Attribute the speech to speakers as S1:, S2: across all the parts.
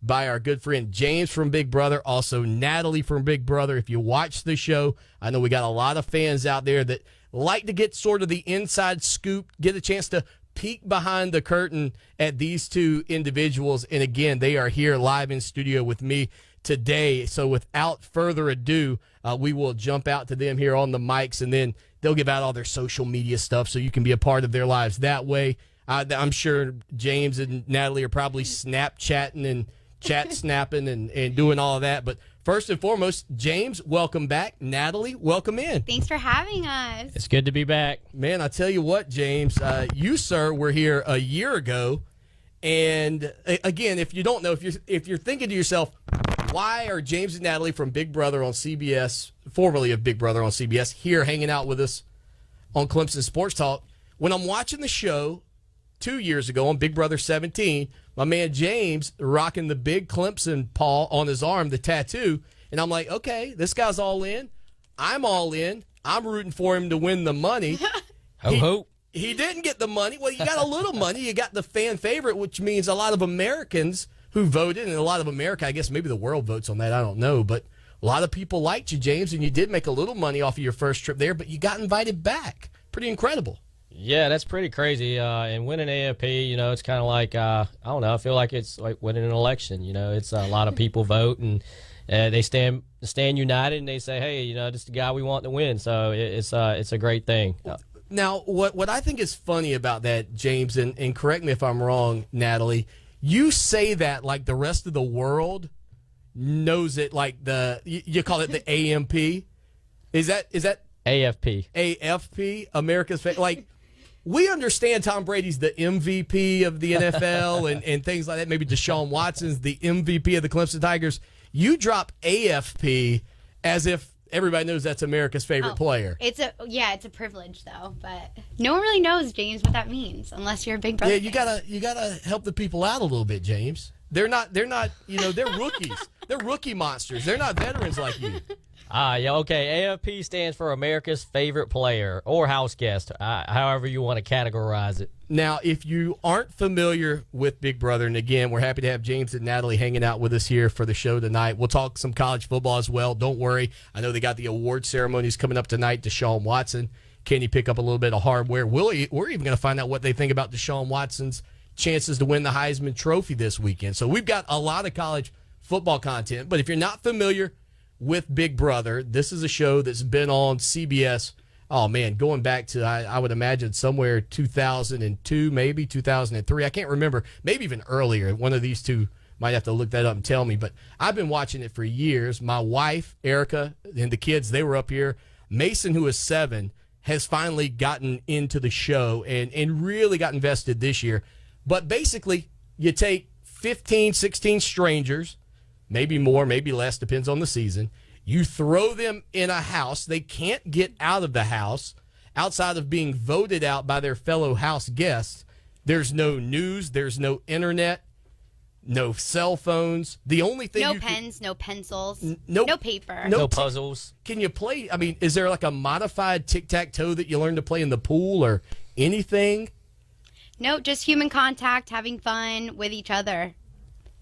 S1: by our good friend James from Big Brother, also Natalie from Big Brother. If you watch the show, I know we got a lot of fans out there that like to get sort of the inside scoop, get a chance to peek behind the curtain at these two individuals. And again, they are here live in studio with me today. So without further ado, we will jump out to them here on the mics, and then they'll give out all their social media stuff so you can be a part of their lives that way. I'm sure James and Natalie are probably Snapchatting and chat snapping and doing all of that. But first and foremost, James, welcome back. Natalie, welcome in.
S2: Thanks for having us.
S3: It's good to be back.
S1: Man, I tell you what, James, you, sir, were here a year ago. And again, if you don't know, if you're thinking to yourself, why are James and Natalie from Big Brother on CBS, formerly of Big Brother on CBS, here hanging out with us on Clemson Sports Talk? When I'm watching the show 2 years ago on Big Brother 17, my man James rocking the big Clemson paw on his arm, the tattoo, and I'm like, okay, this guy's all in. I'm all in. I'm rooting for him to win the money.
S3: Ho.
S1: He didn't get the money. Well, you got a little money. You got the fan favorite, which means a lot of Americans who voted, and a lot of America, I guess maybe the world votes on that, I don't know, but a lot of people liked you, James, and you did make a little money off of your first trip there, but you got invited back. Pretty incredible.
S3: Yeah, that's pretty crazy. And winning AFP, it's kind of like, I don't know, I feel like it's like winning an election. It's a lot of people vote, and they stand united, and they say, hey, this is the guy we want to win. So it's a great thing.
S1: Now, what I think is funny about that, James, and correct me if I'm wrong, Natalie, you say that like the rest of the world knows it, like you call it the AMP. Is that
S3: AFP?
S1: AFP, America's like. We understand Tom Brady's the MVP of the NFL and things like that. Maybe Deshaun Watson's the MVP of the Clemson Tigers. You drop AFP as if everybody knows that's America's favorite player.
S2: It's a privilege though, but no one really knows, James, what that means unless you're a Big Brother.
S1: Yeah, you gotta help the people out a little bit, James. They're not they're rookies. They're rookie monsters. They're not veterans like you.
S3: Yeah, okay. AFP stands for America's Favorite Player or House Guest, however you want to categorize it.
S1: Now, if you aren't familiar with Big Brother, and again, we're happy to have James and Natalie hanging out with us here for the show tonight. We'll talk some college football as well. Don't worry. I know they got the award ceremonies coming up tonight. Deshaun Watson, can he pick up a little bit of hardware? We're even going to find out what they think about Deshaun Watson's chances to win the Heisman Trophy this weekend. So we've got a lot of college football content. But if you're not familiar with Big Brother, this is a show that's been on CBS, oh man, going back to, I would imagine somewhere 2002, maybe 2003. I can't remember, maybe even earlier. One of these two might have to look that up and tell me, but I've been watching it for years. My wife, Erica, and the kids, they were up here. Mason, who is 7, has finally gotten into the show and really got invested this year. But basically, you take 15, 16 strangers, maybe more, maybe less, depends on the season. You throw them in a house. They can't get out of the house outside of being voted out by their fellow house guests. There's no news. There's no internet. No cell phones. The only thing
S2: no pens, no pencils,
S1: no
S2: paper.
S3: No puzzles.
S1: Can you play? I mean, is there like a modified tic-tac-toe that you learn to play in the pool or anything?
S2: No, just human contact, having fun with each other.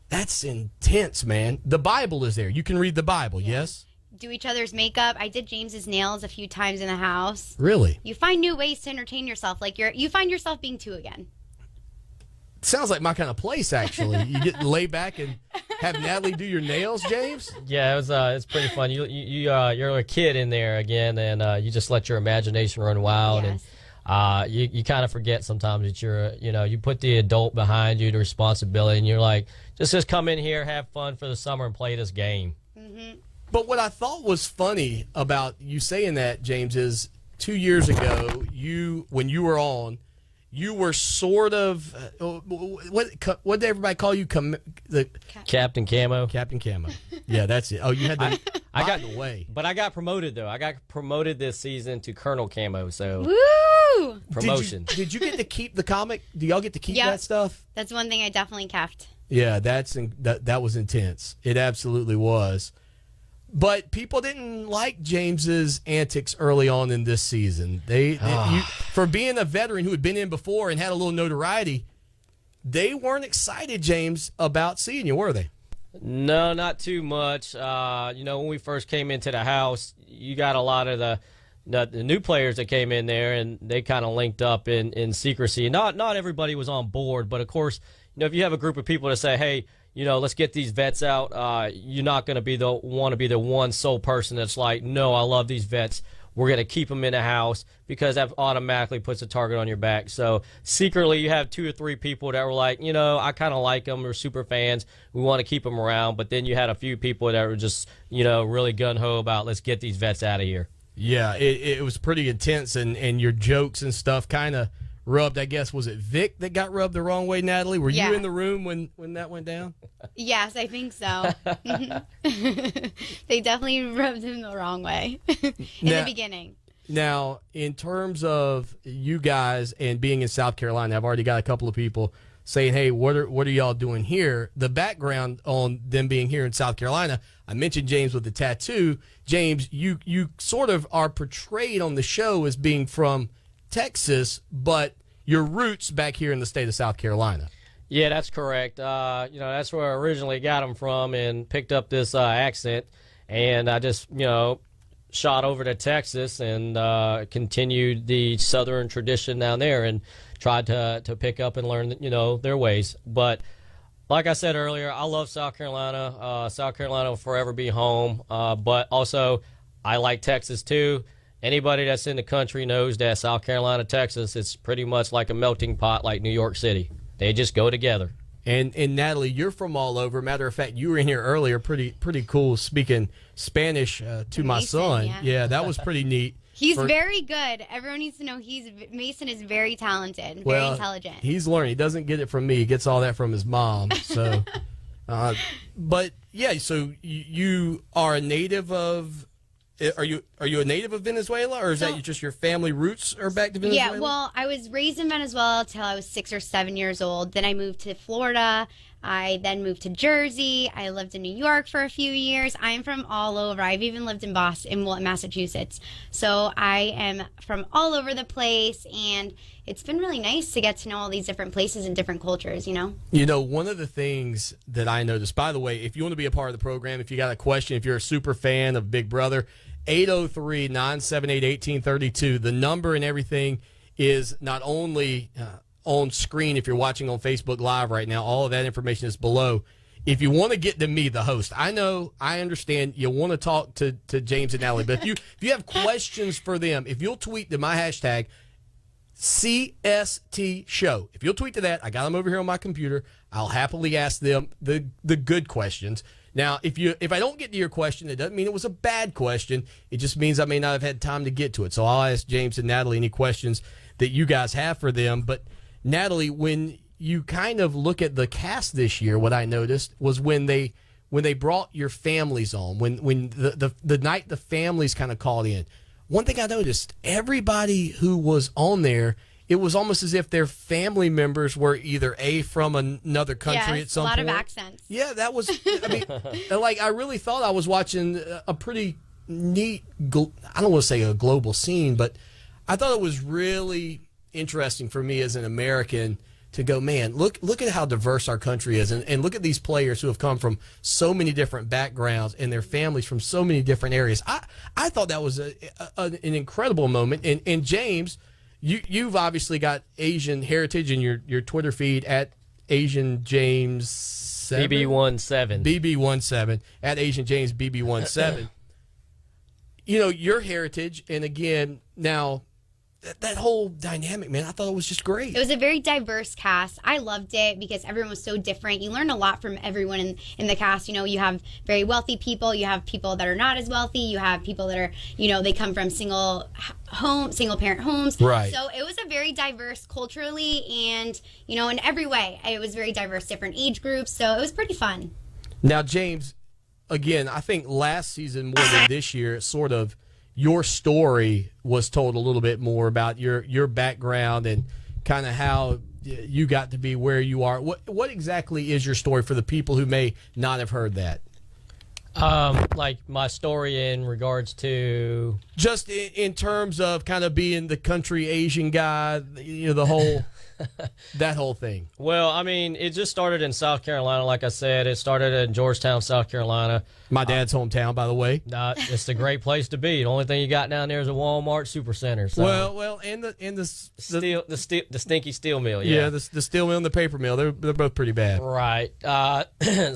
S1: That's intense, man. The Bible is there. You can read the Bible, yes?
S2: Do each other's makeup. I did James's nails a few times in the house.
S1: Really?
S2: You find new ways to entertain yourself. Like you find yourself being 2 again.
S1: Sounds like my kind of place, actually. You get lay back and have Natalie do your nails, James?
S3: Yeah, it's pretty fun. You're a kid in there again, and you just let your imagination run wild.
S2: Yes.
S3: And you kind of forget sometimes that you put the adult behind you, the responsibility, and you're like, just come in here, have fun for the summer, and play this game.
S2: Mm-hmm.
S1: But what I thought was funny about you saying that, James, is 2 years ago, when you were on, you were sort of what did everybody call you?
S3: Captain Camo.
S1: Captain Camo. Yeah, that's it. Oh, you had to. I got in the way.
S3: But I got promoted though. I got promoted this season to Colonel Camo. So
S2: woo!
S3: Promotion.
S1: Did you get to keep the comic? Do y'all get to keep that stuff?
S2: That's one thing I definitely kept.
S1: Yeah, that was intense. It absolutely was. But people didn't like James's antics early on in this season. For being a veteran who had been in before and had a little notoriety, they weren't excited, James, about seeing you, were they?
S3: No, not too much. When we first came into the house, you got a lot of the new players that came in there, and they kind of linked up in secrecy. Not everybody was on board, but of course, if you have a group of people that say, hey, let's get these vets out, you're not going to want to be the one sole person that's like, no, I love these vets. We're going to keep them in the house, because that automatically puts a target on your back. So secretly, you have 2 or 3 people that were like, I kind of like them. We're super fans. We want to keep them around. But then you had a few people that were just, really gung-ho about, let's get these vets out of here.
S1: Yeah, it was pretty intense, and your jokes and stuff kind of rubbed, I guess, was it Vic that got rubbed the wrong way, Natalie? Were you in the room when that went down?
S2: Yes, I think so. They definitely rubbed him the wrong way in the beginning.
S1: Now, in terms of you guys and being in South Carolina, I've already got a couple of people saying, hey, what are y'all doing here? The background on them being here in South Carolina, I mentioned James with the tattoo. James, you sort of are portrayed on the show as being from Texas, but your roots back here in the state of South Carolina.
S3: Yeah, that's correct. That's where I originally got them from, and picked up this accent, and I just, shot over to Texas and continued the Southern tradition down there, and tried to pick up and learn, their ways. But like I said earlier, I love South Carolina. South Carolina will forever be home. But also, I like Texas too. Anybody that's in the country knows that South Carolina, Texas, it's pretty much like a melting pot, like New York City. They just go together.
S1: And Natalie, you're from all over. Matter of fact, you were in here earlier, pretty cool, speaking Spanish to my son. Yeah, that was pretty neat.
S2: He's very good. Everyone needs to know Mason is very talented, very intelligent. He's
S1: learning. He doesn't get it from me. He gets all that from his mom. So, but yeah. So you are a native of. Are you a native of Venezuela, or is that just your family roots are back to Venezuela?
S2: Yeah, well, I was raised in Venezuela till I was 6 or 7 years old. Then I moved to Florida. I then moved to Jersey. I lived in New York for a few years. I'm from all over. I've even lived in Boston, Massachusetts. So I am from all over the place, and it's been really nice to get to know all these different places and different cultures,
S1: One of the things that I noticed, by the way, if you want to be a part of the program, if you got a question, if you're a super fan of Big Brother, 803-978-1832. The number and everything is not only on screen if you're watching on Facebook Live right now. All of that information is below. If you want to get to me, the host, I understand you want to talk to James and Natalie, but if you have questions for them, if you'll tweet to my hashtag, CST Show. If you'll tweet to that, I got them over here on my computer. I'll happily ask them the good questions. Now, if I don't get to your question, it doesn't mean it was a bad question. It just means I may not have had time to get to it. So I'll ask James and Natalie any questions that you guys have for them. But Natalie, when you kind of look at the cast this year, what I noticed was when they brought your families on, when the night the families kind of called in. One thing I noticed, everybody who was on there, it was almost as if their family members were either from another country at some point.
S2: A lot of accents.
S1: Yeah, that was, I really thought I was watching a pretty neat, I don't want to say a global scene, but I thought it was really interesting for me as an American to go, man, look at how diverse our country is, and look at these players who have come from so many different backgrounds and their families from so many different areas. I thought that was an incredible moment. And James, you've obviously got Asian heritage in your Twitter feed at Asian James 7.
S3: BB17.
S1: BB17 at Asian James BB17. Your heritage, and again, now that whole dynamic, man, I thought it was just great.
S2: It was a very diverse cast. I loved it because everyone was so different. You learn a lot from everyone in the cast. You have very wealthy people. You have people that are not as wealthy. You have people that are, they come from single parent homes.
S1: Right.
S2: So it was a very diverse culturally and, in every way. It was very diverse, different age groups. So it was pretty fun.
S1: Now, James, again, I think last season more than this year, sort of, your story was told a little bit more about your background and kind of how you got to be where you are. What exactly is your story for the people who may not have heard that?
S3: Like my story in regards to
S1: Just in terms of kind of being the country Asian guy, the whole that whole thing.
S3: Well, I mean, it just started in South Carolina. Like I said, it started in Georgetown, South Carolina.
S1: My dad's hometown, by the way.
S3: It's a great place to be. The only thing you got down there is a Walmart Supercenter. So.
S1: Well, and the
S3: stinky steel mill.
S1: Yeah, the steel mill and the paper mill. They're both pretty bad.
S3: Right.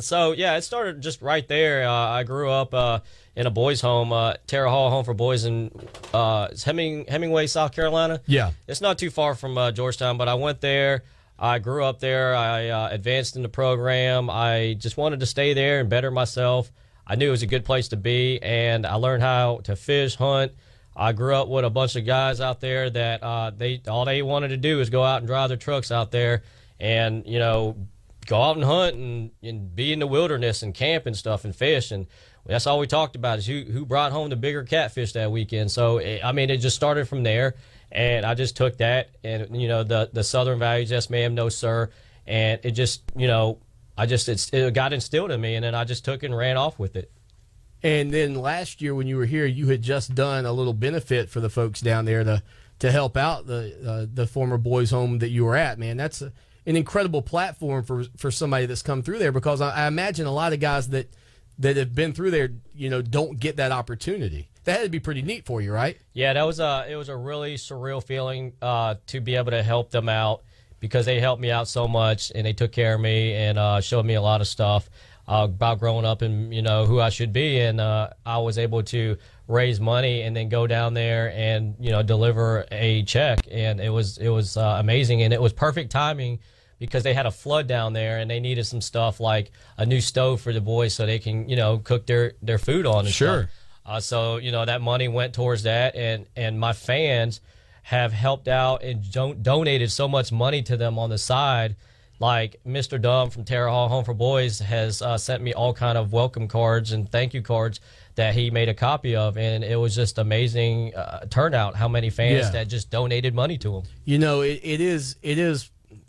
S3: So yeah, it started just right there. I grew up in a boys' home, Terre Hall Home for Boys in Hemingway, South Carolina.
S1: Yeah.
S3: It's not too far from Georgetown, but I went there. I grew up there. I advanced in the program. I just wanted to stay there and better myself. I knew it was a good place to be, and I learned how to fish, hunt. I grew up with a bunch of guys out there that all they wanted to do is go out and drive their trucks out there and, go out and hunt and be in the wilderness and camp and stuff and fish. And that's all we talked about is who brought home the bigger catfish that weekend. So, it just started from there. And I just took that and, the Southern values, yes, ma'am, no, sir. And it just, it got instilled in me. And then I just took it and ran off with it.
S1: And then last year when you were here, you had just done a little benefit for the folks down there to help out the former boys' home that you were at. Man, that's an incredible platform for somebody that's come through there, because I imagine a lot of guys that have been through there, don't get that opportunity. That had to be pretty neat for you, right?
S3: Yeah, it was a really surreal feeling to be able to help them out, because they helped me out so much and they took care of me and showed me a lot of stuff about growing up and who I should be. And I was able to raise money and then go down there and deliver a check, and it was amazing, and it was perfect timing because they had a flood down there and they needed some stuff like a new stove for the boys so they can cook their food on and
S1: sure
S3: stuff. So that money went towards that, and my fans have helped out and donated so much money to them on the side. Like Mr. Dunn from Terre Hall Home for Boys has sent me all kind of welcome cards and thank you cards that he made a copy of, and it was just amazing turnout. How many fans that just donated money to him?
S1: It is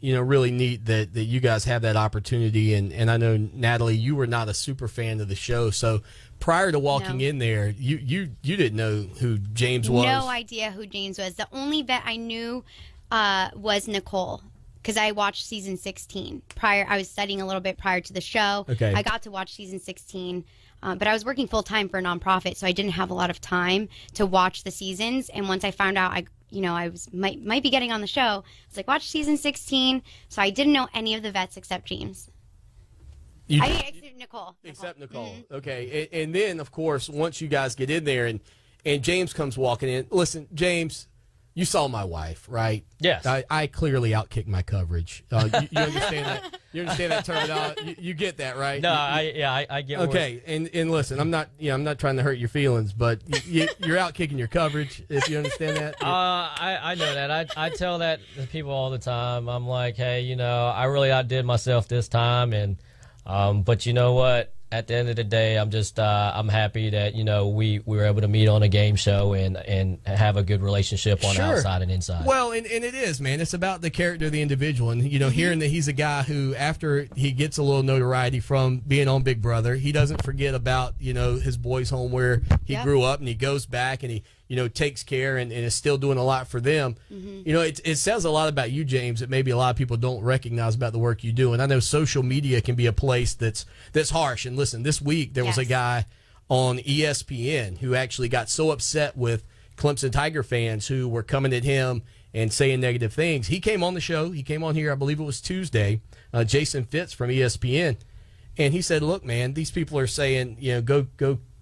S1: really neat that you guys have that opportunity, and I know, Natalie, you were not a super fan of the show, so prior to walking in there, you didn't know who James was.
S2: No idea who James was. The only vet I knew was Nicole, because I watched season 16 prior. I was studying a little bit prior to the show.
S1: Okay.
S2: I got to watch season 16, but I was working full time for a nonprofit, so I didn't have a lot of time to watch the seasons. And once I found out I might be getting on the show, I was like, watch season 16. So I didn't know any of the vets except James. Except Nicole.
S1: Except Nicole. Mm-hmm. Okay. And then, of course, once you guys get in there and James comes walking in, listen, James, you saw my wife, right?
S3: Yes.
S1: I clearly outkicked my coverage. You understand that? You understand that terminology? You get that, right?
S3: No, I get.
S1: Okay, and listen, I'm not trying to hurt your feelings, but you're outkicking your coverage. If you understand that.
S3: I know that. I tell that to people all the time. I'm like, hey, I really outdid myself this time, and but you know what? At the end of the day, I'm just I'm happy that we were able to meet on a game show and have a good relationship on the outside and inside.
S1: Well, and it is, man. It's about the character of the individual, and hearing that he's a guy who, after he gets a little notoriety from being on Big Brother, he doesn't forget about his boys' home where he grew up, and he goes back and he takes care and is still doing a lot for them. Mm-hmm. It says a lot about you, James, that maybe a lot of people don't recognize about the work you do. And I know social media can be a place that's harsh. And listen, this week there was a guy on ESPN who actually got so upset with Clemson Tiger fans who were coming at him and saying negative things. He came on the show. He came on here, I believe it was Tuesday, Jason Fitz from ESPN. And he said, look, man, these people are saying, go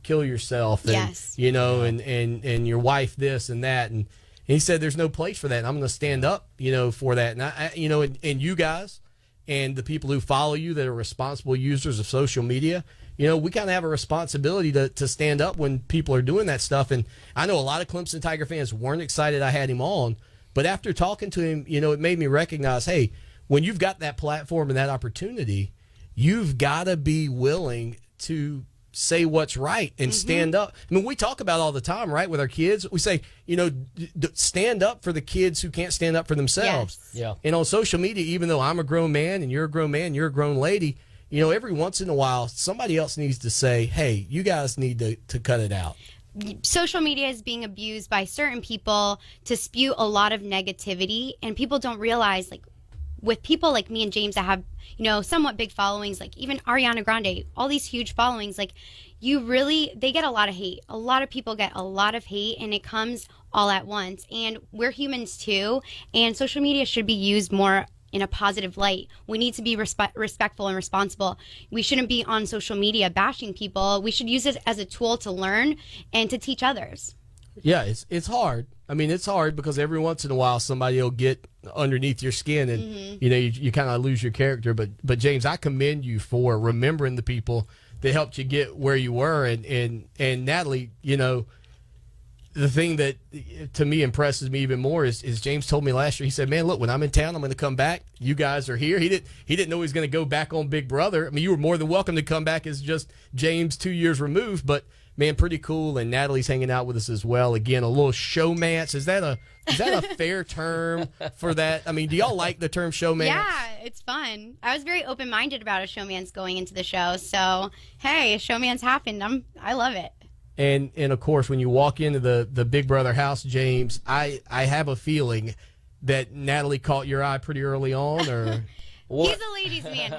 S1: kill yourself and and your wife this and that, and he said there's no place for that, and I'm going to stand up for that. And I and you guys and the people who follow you that are responsible users of social media, we kind of have a responsibility to stand up when people are doing that stuff. And I know a lot of Clemson Tiger fans weren't excited I had him on, but after talking to him, it made me recognize, hey, when you've got that platform and that opportunity, you've got to be willing to say what's right and stand up. I mean, we talk about all the time, right, with our kids. We say, stand up for the kids who can't stand up for themselves.
S2: Yes.
S3: Yeah.
S1: And on social media, even though I'm a grown man and you're a grown man, you're a grown lady, every once in a while, somebody else needs to say, hey, you guys need to cut it out.
S2: social media is being abused by certain people to spew a lot of negativity, and people don't realize, like, with people like me and James that have, somewhat big followings, like even Ariana Grande, all these huge followings, like, they get a lot of hate. A lot of people get a lot of hate, and it comes all at once. And we're humans too, and social media should be used more in a positive light. We need to be respectful and responsible. We shouldn't be on social media bashing people. We should use it as a tool to learn and to teach others.
S1: Yeah, it's hard. I mean, it's hard because every once in a while somebody will get underneath your skin and you kind of lose your character. But James, I commend you for remembering the people that helped you get where you were. And Natalie, the thing that to me impresses me even more is James told me last year, he said, man, look, when I'm in town, I'm going to come back. You guys are here. He didn't know he was going to go back on Big Brother. I mean, you were more than welcome to come back as just James 2 years removed, but man, pretty cool. And Natalie's hanging out with us as well. Again, a little showmance. Is that a fair term for that? I mean, do y'all like the term showmance?
S2: Yeah, it's fun. I was very open-minded about a showmance going into the show. So, hey, a showmance happened. I love it.
S1: And of course, when you walk into the Big Brother house, James, I have a feeling that Natalie caught your eye pretty early on, or
S2: he's a ladies' man.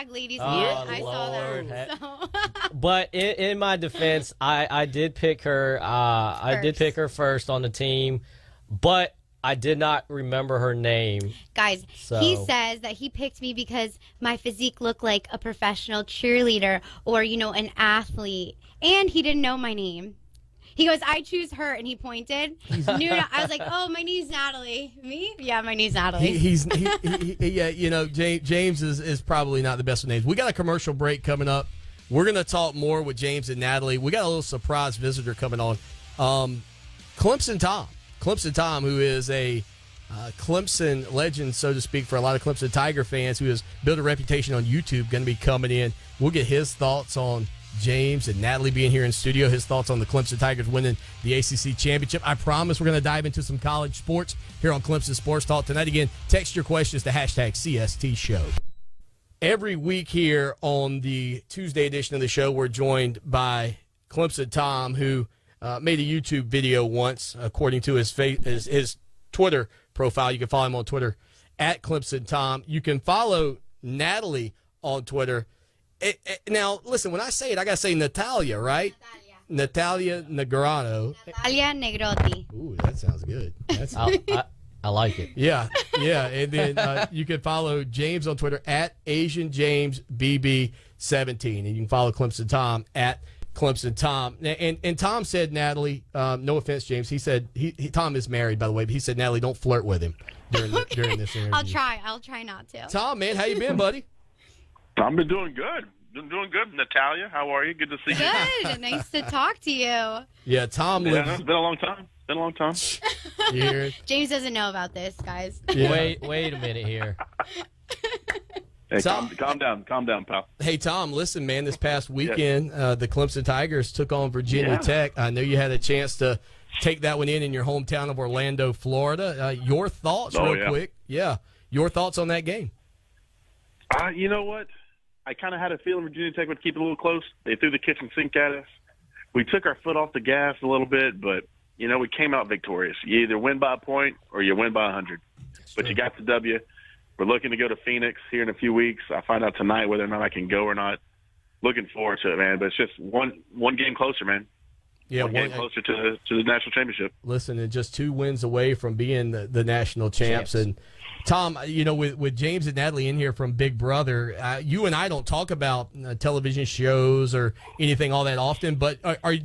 S2: # ladies' man. I saw that. So.
S3: But in my defense, I did pick her. I did pick her first on the team, but I did not remember her name.
S2: Guys, he says that he picked me because my physique looked like a professional cheerleader or, an athlete. And he didn't know my name. He goes, I choose her, and he pointed. I was like, oh, my name's Natalie. Me? Yeah, my name's Natalie.
S1: James is probably not the best with names. We got a commercial break coming up. We're going to talk more with James and Natalie. We got a little surprise visitor coming on. Clemson Tom, who is a Clemson legend, so to speak, for a lot of Clemson Tiger fans, who has built a reputation on YouTube, going to be coming in. We'll get his thoughts on James and Natalie being here in studio, his thoughts on the Clemson Tigers winning the ACC championship. I promise we're going to dive into some college sports here on Clemson Sports Talk tonight. Again, text your questions to #CST Show. Every week here on the Tuesday edition of the show, we're joined by Clemson Tom, who made a YouTube video once, according to his Twitter profile. You can follow him on Twitter at Clemson Tom. You can follow Natalie on Twitter. Now, listen, when I say it, I got to say Natalia, right? Natalia Negrotti.
S3: Natalia
S2: Negrotti.
S1: Ooh, that sounds good.
S3: I like it.
S1: Yeah. And then you can follow James on Twitter at AsianJamesBB17. And you can follow Clemson Tom at Clemson Tom. And Tom said, Natalie, no offense, James, he said, Tom is married, by the way, but he said, Natalie, don't flirt with him during this interview.
S2: I'll try not to.
S1: Tom, man, how you been, buddy?
S4: I've been doing good. Natalia, how are you? Good to see you.
S2: Good. Nice to talk to you.
S1: Yeah, Tom lives.
S4: It's been a long time.
S2: James doesn't know about this, guys.
S1: Yeah.
S3: Wait a minute here.
S4: Hey,
S1: Tom,
S4: calm down, pal.
S1: Hey, Tom, listen, man, this past weekend, the Clemson Tigers took on Virginia Tech. I know you had a chance to take that one in your hometown of Orlando, Florida. Your thoughts quick. Yeah, your thoughts on that game.
S4: You know what? I kind of had a feeling Virginia Tech would keep it a little close. They threw the kitchen sink at us. We took our foot off the gas a little bit, but, we came out victorious. You either win by a point or you win by 100. But you got the W. We're looking to go to Phoenix here in a few weeks. I find out tonight whether or not I can go or not. Looking forward to it, man. But it's just one game closer, man. Yeah, one game closer to the national championship.
S1: Listen, and just 2 wins away from being the national champs. And Tom, with James and Natalie in here from Big Brother, you and I don't talk about television shows or anything all that often, but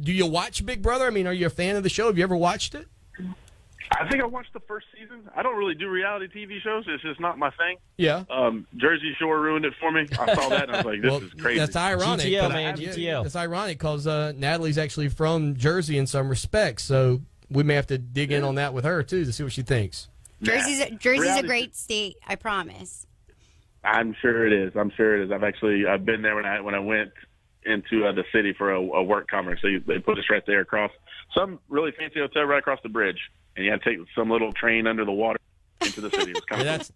S1: do you watch Big Brother? I mean, are you a fan of the show? Have you ever watched it?
S4: I think I watched the first season. I don't really do reality TV shows. It's just not my thing.
S1: Yeah.
S4: Jersey Shore ruined it for me. I saw that and I was like, this is crazy.
S1: That's ironic.
S3: GTL, man, GTL.
S1: That's ironic because Natalie's actually from Jersey in some respects, so we may have to dig in on that with her, too, to see what she thinks.
S2: Jersey's a great state, I promise.
S4: I'm sure it is. I've been there when I went into the city for a work conference. So they put us right there across some really fancy hotel right across the bridge, and you had to take some little train under the water into the city. It was kind of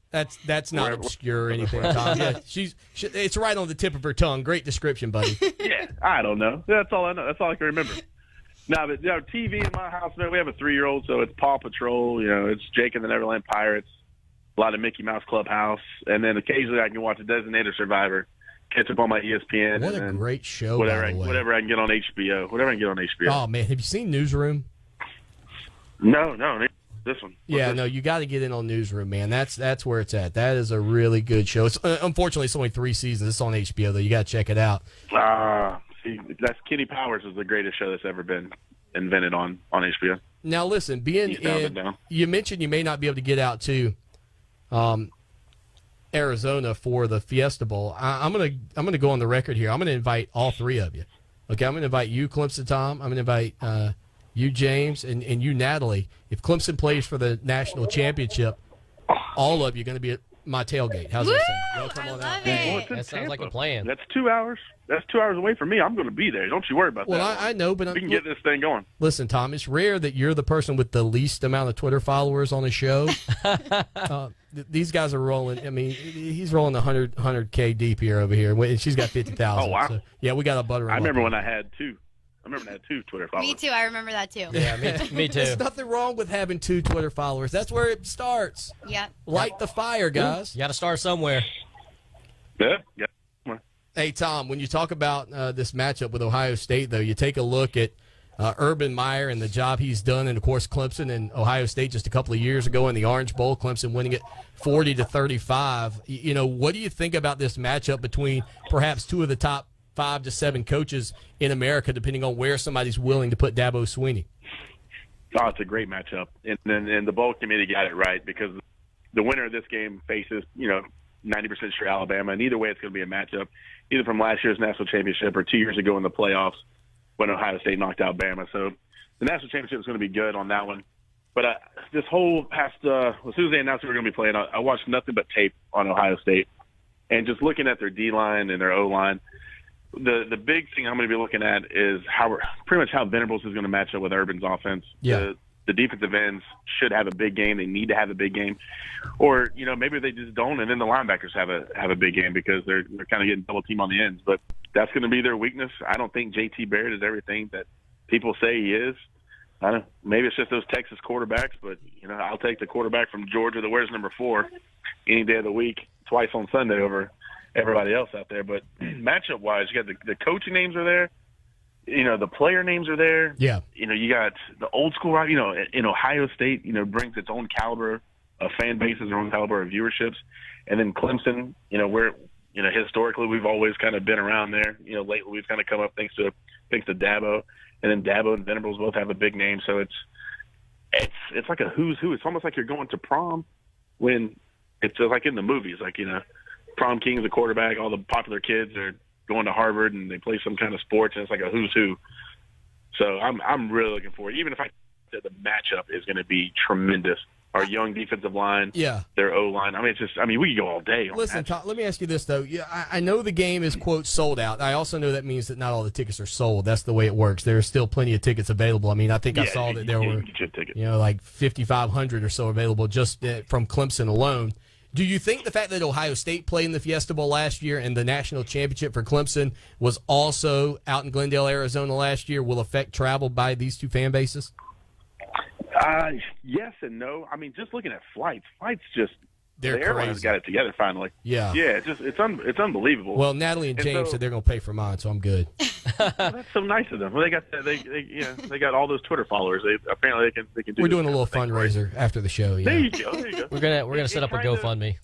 S1: that's not obscure or anything, Tom. Yeah, it's right on the tip of her tongue. Great description, buddy.
S4: Yeah, I don't know. That's all I know. That's all I can remember. No, but TV in my house, man, we have a 3-year-old, so it's Paw Patrol. It's Jake and the Neverland Pirates, a lot of Mickey Mouse Clubhouse, and then occasionally I can watch a Designated Survivor, catch up on my ESPN.
S1: What a great show, by the way.
S4: Whatever I can get on HBO.
S1: Oh, man, have you seen Newsroom?
S4: No, this one.
S1: You got to get in on Newsroom, man. That's where it's at. That is a really good show. It's unfortunately it's only 3 seasons. It's on HBO though. You got to check it out.
S4: That's Kenny Powers is the greatest show that's ever been invented on HBO.
S1: Now listen, you mentioned you may not be able to get out to Arizona for the Fiesta Bowl. I'm gonna go on the record here. I'm gonna invite all 3 of you. Okay, I'm gonna invite you, Clemson Tom. I'm gonna invite you, James, and you, Natalie. If Clemson plays for the national championship, all of you are going to be at my tailgate. How's that sound? Y'all come on out.
S3: That sounds like a plan.
S4: That's 2 hours. That's 2 hours away from me. I'm going to be there. Don't you worry about that.
S1: Well, I know, but
S4: we can get this thing going.
S1: Listen, Tom, it's rare that you're the person with the least amount of Twitter followers on the show. These guys are rolling. I mean, he's rolling 100K deep here over here, and she's got 50,000.
S4: Oh, wow.
S1: So, yeah, we got a butter.
S4: I remember when I had 2. I remember I had 2 Twitter followers.
S2: Me too. I remember that too.
S3: Yeah, me too.
S1: There's nothing wrong with having 2 Twitter followers. That's where it starts.
S2: Yeah.
S1: Light the fire, guys.
S3: You got to start somewhere.
S4: Yeah.
S1: Hey, Tom, when you talk about this matchup with Ohio State, though, you take a look at Urban Meyer and the job he's done, and, of course, Clemson and Ohio State just a couple of years ago in the Orange Bowl, Clemson winning it 40-35. What do you think about this matchup between perhaps 2 of the top 5 to 7 coaches in America, depending on where somebody's willing to put Dabo Swinney?
S4: Oh, it's a great matchup. And the bowl committee got it right because the winner of this game faces, 90% sure Alabama. And either way, it's going to be a matchup, either from last year's national championship or 2 years ago in the playoffs when Ohio State knocked out Bama. So the national championship is going to be good on that one. But this whole past, as soon as they announced we were going to be playing, I watched nothing but tape on Ohio State. And just looking at their D-line and their O-line, the big thing I'm going to be looking at is pretty much how Venables is going to match up with Urban's offense.
S1: Yeah.
S4: The defensive ends should have a big game. They need to have a big game, or maybe they just don't, and then the linebackers have a big game because they're kind of getting double team on the ends. But that's going to be their weakness. I don't think JT Barrett is everything that people say he is. I don't. Maybe it's just those Texas quarterbacks, but I'll take the quarterback from Georgia that wears number 4 any day of the week, twice on Sunday over everybody else out there. But matchup wise, you got the coaching names are there. The player names are there.
S1: Yeah.
S4: You got the old school, right? In Ohio State, brings its own caliber of fan bases, their own caliber of viewerships. And then Clemson, where, historically we've always kind of been around there. Lately we've kind of come up thanks to Dabo. And then Dabo and Venables both have a big name. So it's like a who's who. It's almost like you're going to prom when it's like in the movies, like, prom king's a quarterback, all the popular kids are going to Harvard and they play some kind of sports, and it's like a who's who. So I'm really looking forward. Even if the matchup is going to be tremendous. Our young defensive line, their O line. We could go all day.
S1: Listen, Tom, let me ask you this though. I know the game is quote sold out. I also know that means that not all the tickets are sold. That's the way it works. There are still plenty of tickets available. I think I saw that there were like 5,500 or so available just from Clemson alone. Do you think the fact that Ohio State played in the Fiesta Bowl last year and the national championship for Clemson was also out in Glendale, Arizona last year will affect travel by these 2 fan bases?
S4: Yes and no. Just looking at flights just
S1: they're
S4: the airlines
S1: crazy.
S4: Got it together finally.
S1: Yeah.
S4: Yeah, it's unbelievable.
S1: Well, Natalie and James said they're going to pay for mine, so I'm good.
S4: That's so nice of them. Well, they got they got all those Twitter followers. Apparently they can do.
S1: We're doing a little fundraiser after the show. Yeah.
S4: There you go.
S3: We're gonna set up a GoFundMe.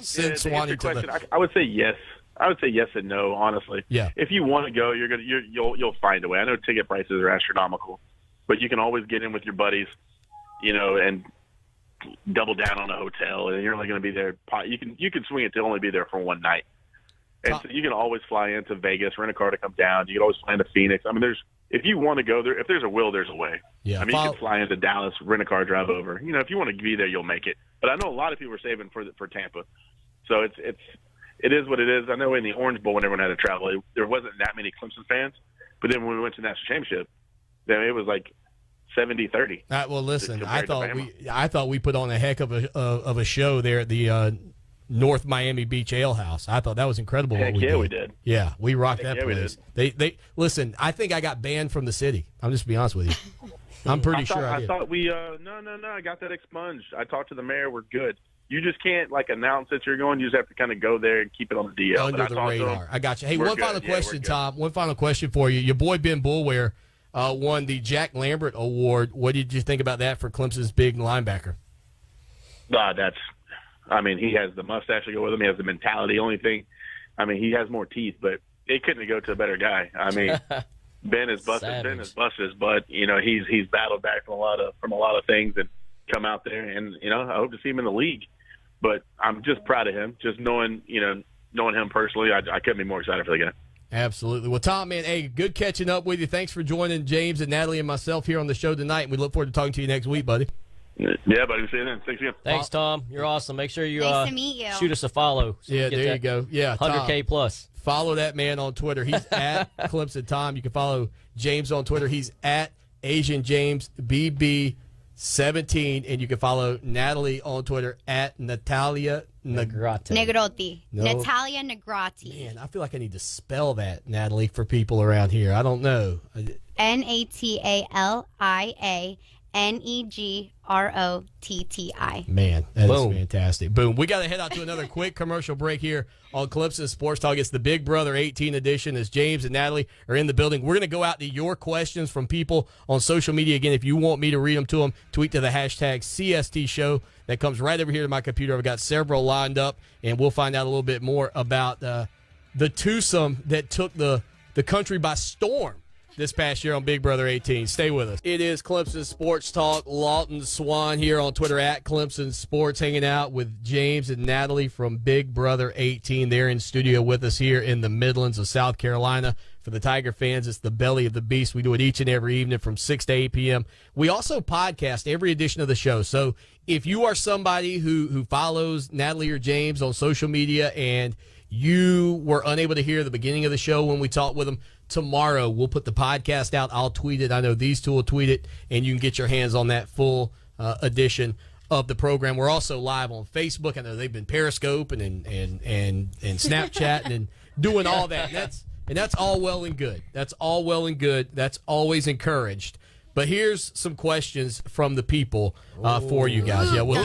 S1: Send Swanee to the.
S4: I would say yes. I would say yes and no. Honestly,
S1: yeah.
S4: If you want to go, you'll find a way. I know ticket prices are astronomical, but you can always get in with your buddies, and double down on a hotel, and you're only going to be there. You can swing it to only be there for one night, and so you can always fly into Vegas, rent a car to come down. You can always fly into Phoenix. If you want to go there, if there's a will, there's a way.
S1: Yeah,
S4: you can fly into Dallas, rent a car, drive over. If you want to be there, you'll make it. But I know a lot of people are saving for Tampa, so it is what it is. I know in the Orange Bowl when everyone had to travel, there wasn't that many Clemson fans, but then when we went to the national championship, then it was like 70-30.
S1: Well, listen, I thought we put on a heck of a show there at the North Miami Beach Ale House. I thought that was incredible.
S4: Heck
S1: what we
S4: yeah,
S1: did.
S4: we did.
S1: Yeah, we rocked that
S4: yeah, we
S1: place. They listen. I think I got banned from the city. I'm just be honest with you. I'm pretty sure I did.
S4: I thought we no, I got that expunged. I talked to the mayor. We're good. You just can't announce that you're going. You just have to kind of go there and keep it on the DL.
S1: Under the radar. I got you. Hey, one final question,
S4: good.
S1: Tom. One final question for you. Your boy Ben Boulware won the Jack Lambert Award. What did you think about that for Clemson's big linebacker?
S4: He has the mustache to go with him. He has the mentality. Only thing, he has more teeth, but it couldn't go to a better guy. Ben is busted.
S3: Savage.
S4: Ben is busted his butt. He's battled back from a lot of things and come out there. And I hope to see him in the league. But I'm just proud of him. Just knowing him personally, I couldn't be more excited for the guy.
S1: Absolutely. Well, Tom, man, hey, good catching up with you. Thanks for joining James and Natalie and myself here on the show tonight. And we look forward to talking to you next week, buddy.
S4: Yeah, buddy. See you then. Thanks again.
S3: Thanks, Tom. You're awesome. Make sure you
S2: Nice to meet you.
S3: shoot us a follow. So
S1: Yeah,
S3: we get
S1: there you
S3: that
S1: go. Yeah, Tom.
S3: 100K plus.
S1: Follow that man on Twitter. He's at Clemson Tom. You can follow James on Twitter. He's at Asian James BB17, and you can follow Natalie on Twitter at Natalia
S3: Negrotti.
S2: Negrotti. Natalia Negrotti.
S1: Man, I feel like I need to spell that, Natalie, for people around here. I don't know.
S2: Natalia
S1: Man, that is
S3: Boom.
S1: fantastic. Boom. We got to head out to another quick commercial break here on Clemson Sports Talk. It's the Big Brother 18 edition as James and Natalie are in the building. We're going to go out to your questions from people on social media. Again, if you want me to read them to them, tweet to the hashtag CST Show. That comes right over here to my computer. I've got several lined up, and we'll find out a little bit more about the twosome that took the country by storm this past year on Big Brother 18. Stay with us. It is Clemson Sports Talk. Lawton Swan here on Twitter at Clemson Sports, hanging out with James and Natalie from Big Brother 18. They're in studio with us here in the Midlands of South Carolina. For the Tiger fans, it's the Belly of the Beast. We do it each and every evening from 6 to 8 p.m. We also podcast every edition of the show. So if you are somebody who follows Natalie or James on social media and you were unable to hear the beginning of the show when we talked with them, tomorrow we'll put the podcast out. I'll tweet it. I know these two will tweet it, and you can get your hands on that full edition of the program. We're also live on Facebook. I know they've been periscoping and Snapchatting and doing all that. And that's all well and good. That's all well and good. That's always encouraged. But here's some questions from the people for you guys. Yeah, we'll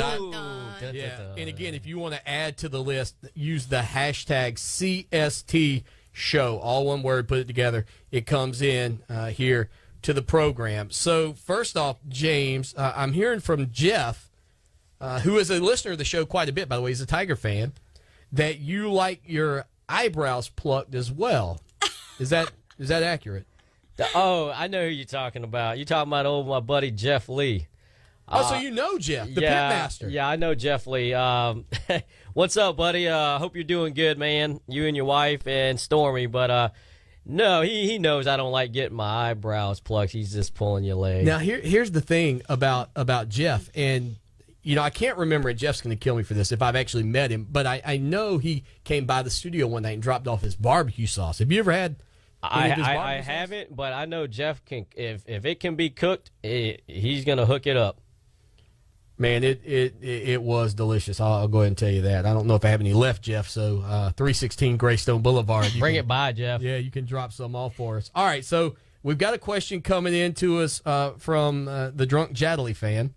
S1: Yeah, and again, if you want to add to the list, use the hashtag CST Show. All one word, put it together. It comes in here to the program. So first off, James, I'm hearing from Jeff, who is a listener of the show quite a bit, by the way. He's a Tiger fan, that you like your eyebrows plucked as well. Is that accurate?
S3: Oh, I know who you're talking about. You're talking about my buddy Jeff Lee.
S1: Oh, so you know Jeff, the pitmaster.
S3: Yeah, I know Jeff Lee. What's up, buddy? Hope you're doing good, man. You and your wife and Stormy. But no, he knows I don't like getting my eyebrows plucked. He's just pulling your leg.
S1: Now, here's the thing about Jeff, and I can't remember, and Jeff's going to kill me for this if I've actually met him, but I know he came by the studio one night and dropped off his barbecue sauce. Have you ever had?
S3: I haven't, but I know Jeff can. If it can be cooked, he's going to hook it up.
S1: Man, it was delicious. I'll go ahead and tell you that. I don't know if I have any left, Jeff. So 316 Greystone Boulevard.
S3: Bring it by, Jeff.
S1: Yeah, you can drop some off for us. All right, so we've got a question coming in to us from the drunk Jatalie fan.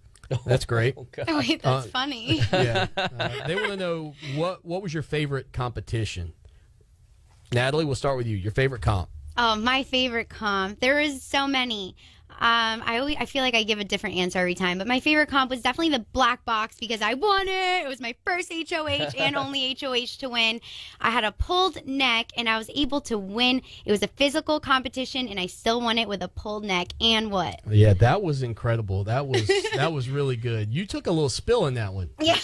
S1: That's great.
S2: Oh, wait, that's funny.
S1: Yeah, they want to know what was your favorite competition. Natalie, we'll start with you. Your favorite comp.
S2: Oh, my favorite comp. There is so many. I feel like I give a different answer every time, but my favorite comp was definitely the black box because I won it. It was my first HOH and only HOH to win. I had a pulled neck and I was able to win. It was a physical competition and I still won it with a pulled neck. And what?
S1: Yeah, that was incredible. That was really good. You took a little spill in that one.
S2: Yeah.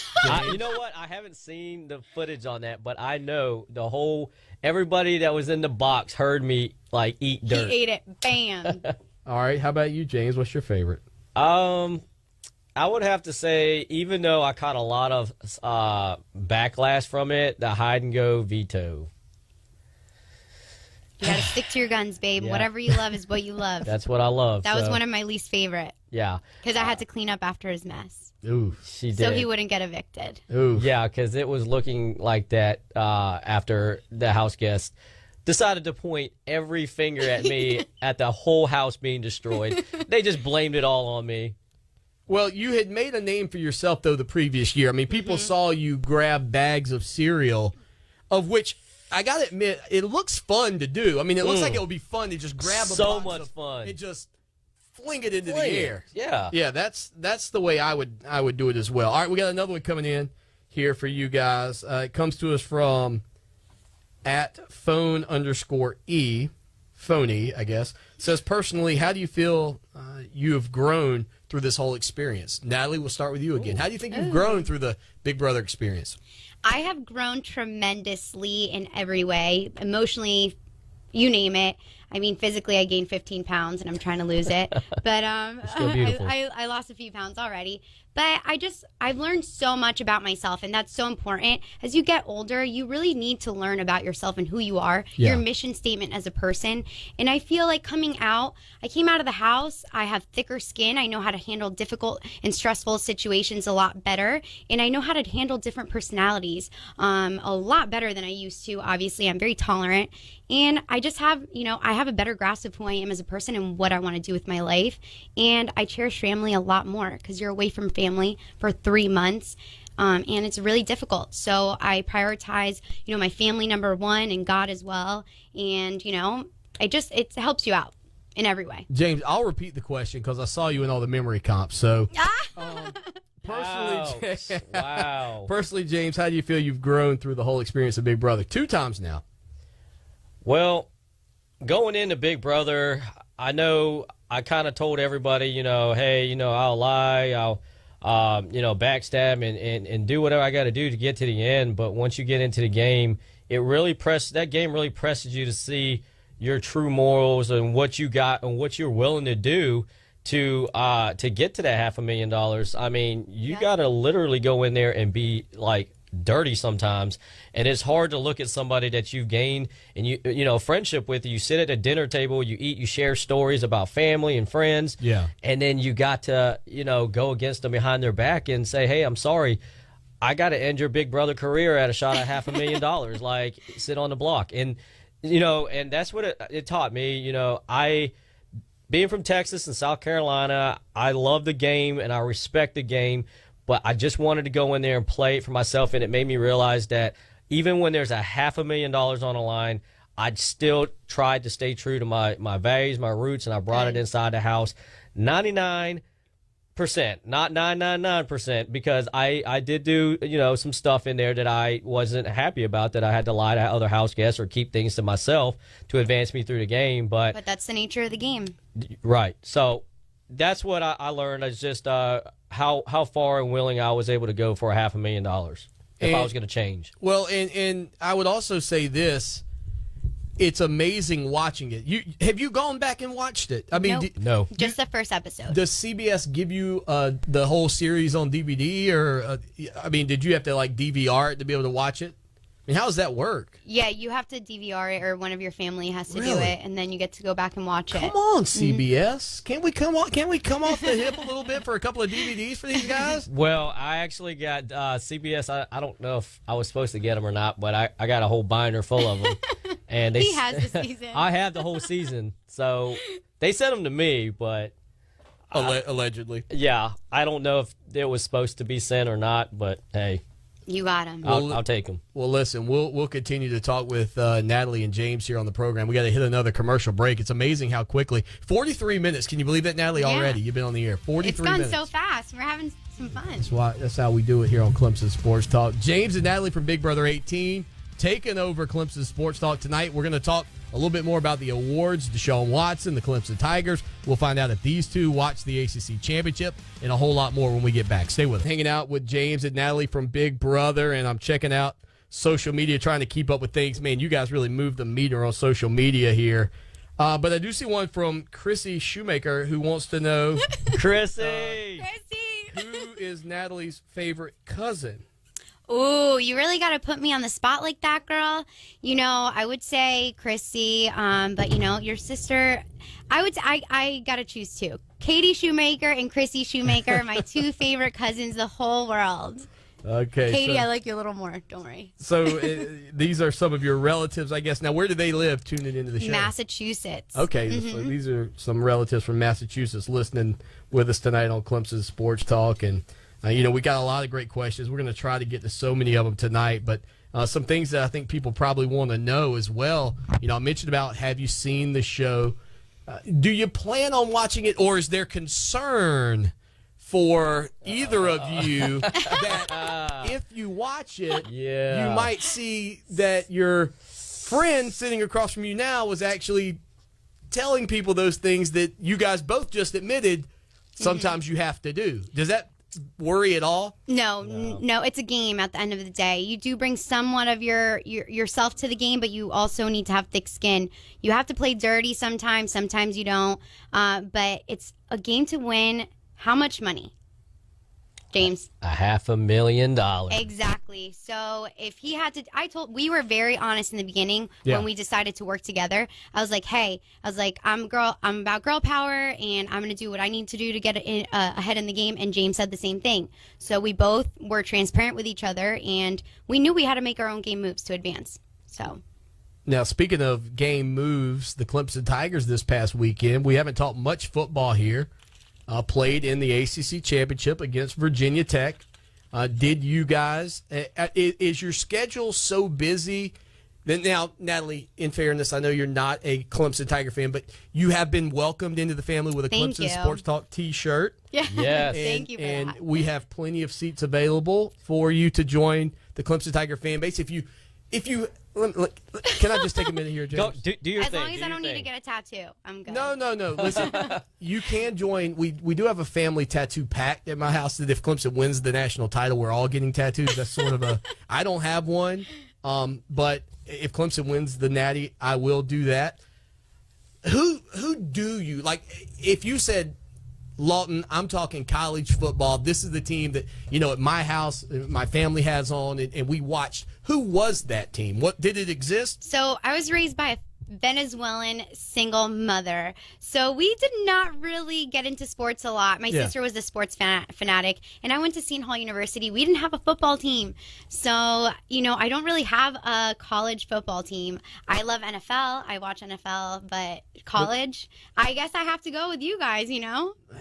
S3: You know what? I haven't seen the footage on that, but I know everybody that was in the box heard me eat dirt.
S2: He ate it. Bam.
S1: All right, how about you, James? What's your favorite?
S3: I would have to say, even though I caught a lot of backlash from it, the hide and go veto.
S2: You got to stick to your guns, babe.
S3: Yeah.
S2: Whatever you love is what you love.
S3: That's what I love.
S2: That was one of my least favorite.
S3: Yeah.
S2: Because I had to clean up after his mess.
S1: Ooh.
S3: She did.
S2: So he wouldn't get evicted.
S1: Ooh.
S3: Yeah, because it was looking like that after the house guest decided to point every finger at me at the whole house being destroyed. They just blamed it all on me.
S1: Well, you had made a name for yourself, though, the previous year. I mean, people saw you grab bags of cereal, of which I got to admit, it looks fun to do. I mean, it looks like it would be fun to just grab a
S3: So
S1: box
S3: much
S1: of,
S3: fun.
S1: and just fling it into the
S3: Fling it.
S1: air.
S3: Yeah.
S1: Yeah, that's the way I would do it as well. All right, we got another one coming in here for you guys. It comes to us from @phone_E, phony, I guess. Says, personally, how do you feel you have grown through this whole experience? Natalie, we'll start with you again. How do you think you've grown through the Big Brother experience?
S2: I have grown tremendously in every way, emotionally, you name it. I mean, physically, I gained 15 pounds, and I'm trying to lose it. But
S3: still beautiful.
S2: I lost a few pounds already. But I've learned so much about myself, and that's so important. As you get older, you really need to learn about yourself and who you are, your mission statement as a person. And I feel like coming out, I came out of the house, I have thicker skin, I know how to handle difficult and stressful situations a lot better, and I know how to handle different personalities a lot better than I used to. Obviously, I'm very tolerant, and I just have, I have a better grasp of who I am as a person and what I want to do with my life. And I cherish family a lot more because you're away from family for 3 months, and it's really difficult. So I prioritize, my family number one and God as well. And, it helps you out in every way.
S1: James, I'll repeat the question because I saw you in all the memory comps. So, personally,
S3: Wow.
S1: personally, James, how do you feel you've grown through the whole experience of Big Brother? 2 times now.
S3: Well, going into Big Brother, I know I kind of told everybody, hey, I'll lie, I'll, backstab and do whatever I got to do to get to the end. But once you get into the game, that game really presses you to see your true morals and what you got and what you're willing to do to get to that $500,000. I mean, you got to literally go in there and be like dirty sometimes, and it's hard to look at somebody that you've gained and you friendship with. You sit at a dinner table, you eat, you share stories about family and friends, and then you got to go against them behind their back and say, hey, I'm sorry, I got to end your Big Brother career at a shot at $500,000. Like, sit on the block. And and that's what it taught me. I, being from Texas and South Carolina, I love the game and I respect the game. But I just wanted to go in there and play it for myself, and it made me realize that even when there's a $500,000 on the line, I still tried to stay true to my values, my roots, and I brought it inside the house. 99%, not 999%, because I did do some stuff in there that I wasn't happy about, that I had to lie to other house guests or keep things to myself to advance me through the game. But
S2: that's the nature of the game.
S3: Right. So that's what I learned. Is just how far and willing I was able to go for $500,000 if I was going to change.
S1: Well, and I would also say this: it's amazing watching it. Have you gone back and watched it? I mean,
S2: Nope.
S3: No.
S2: Just the first episode.
S1: Does CBS give you the whole series on DVD, or did you have to like DVR it to be able to watch it? I mean, how does that work?
S2: Yeah, you have to DVR it, or one of your family has to do
S1: Really?
S2: it, and then you get to go back and watch it.
S1: Come on, CBS. Can't we come off the hip a little bit for a couple of DVDs for these guys?
S3: Well, I actually got CBS. I don't know if I was supposed to get them or not, but I got a whole binder full of them. And
S2: He has the season.
S3: I have the whole season. So they sent them to me, but
S1: Allegedly.
S3: yeah, I don't know if it was supposed to be sent or not, but hey,
S2: You got him.
S3: I'll take them.
S1: Well, listen, we'll continue to talk with Natalie and James here on the program. We got to hit another commercial break. It's amazing how quickly 43 minutes. Can you believe that, Natalie?
S2: Yeah.
S1: Already, you've been on the air. 43
S2: It's gone
S1: minutes.
S2: so fast. We're having some fun.
S1: That's how we do it here on Clemson Sports Talk. James and Natalie from Big Brother 18 taking over Clemson Sports Talk tonight. We're going to talk a little bit more about the awards, Deshaun Watson, the Clemson Tigers. We'll find out if these two watch the ACC Championship, and a whole lot more when we get back. Stay with us. Hanging out with James and Natalie from Big Brother, and I'm checking out social media, trying to keep up with things. Man, you guys really moved the meter on social media here. But I do see one from Chrissy Shoemaker who wants to know,
S3: Chrissy!
S1: who is Natalie's favorite cousin?
S2: Ooh, you really got to put me on the spot like that, girl. I would say Chrissy, but your sister, I got to choose two. Katie Shoemaker and Chrissy Shoemaker, my two favorite cousins, the whole world.
S1: Okay.
S2: Katie, I like you a little more. Don't worry.
S1: So these are some of your relatives, I guess. Now, where do they live tuning into the show?
S2: Massachusetts.
S1: Okay, so these are some relatives from Massachusetts listening with us tonight on Clemson Sports Talk. And, we got a lot of great questions. We're going to try to get to so many of them tonight. But some things that I think people probably want to know as well. I mentioned about, have you seen the show? Do you plan on watching it, or is there concern for either of you that if you watch it, you might see that your friend sitting across from you now was actually telling people those things that you guys both just admitted sometimes you have to do? Does that worry at all?
S2: No, it's a game at the end of the day. You do bring somewhat of yourself to the game, but you also need to have thick skin. You have to play dirty sometimes you don't. But it's a game to win. How much money, James?
S3: $500,000.
S2: Exactly. So if he had to, we were very honest in the beginning when we decided to work together. I was like, hey, I'm about girl power, and I'm going to do what I need to do to get ahead in the game. And James said the same thing. So we both were transparent with each other, and we knew we had to make our own game moves to advance. So.
S1: Now, speaking of game moves, the Clemson Tigers this past weekend, we haven't talked much football here. Played in the ACC Championship against Virginia Tech. Did you guys, is your schedule so busy? Now, Natalie, in fairness, I know you're not a Clemson Tiger fan, but you have been welcomed into the family with a Clemson Sports Talk T-shirt.
S2: Yeah.
S3: Yes.
S2: Thank you for that.
S1: And we have plenty of seats available for you to join the Clemson Tiger fan base. If you can I just take a minute here, James?
S3: Go, do your
S2: as
S3: thing.
S2: long as I don't need to get a tattoo, I'm good.
S1: No. Listen, you can join. We do have a family tattoo pact at my house that if Clemson wins the national title, we're all getting tattoos. That's sort of I don't have one, but if Clemson wins the Natty, I will do that. Who do you like? If you said, Lawton, I'm talking college football, this is the team that, at my house, my family has on, and we watched. Who was that team? What did it exist?
S2: So I was raised by a Venezuelan single mother. So we did not really get into sports a lot. My sister was a sports fanatic, and I went to Seton Hall University. We didn't have a football team. So, I don't really have a college football team. I love NFL. I watch NFL, but college, I guess I have to go with you guys,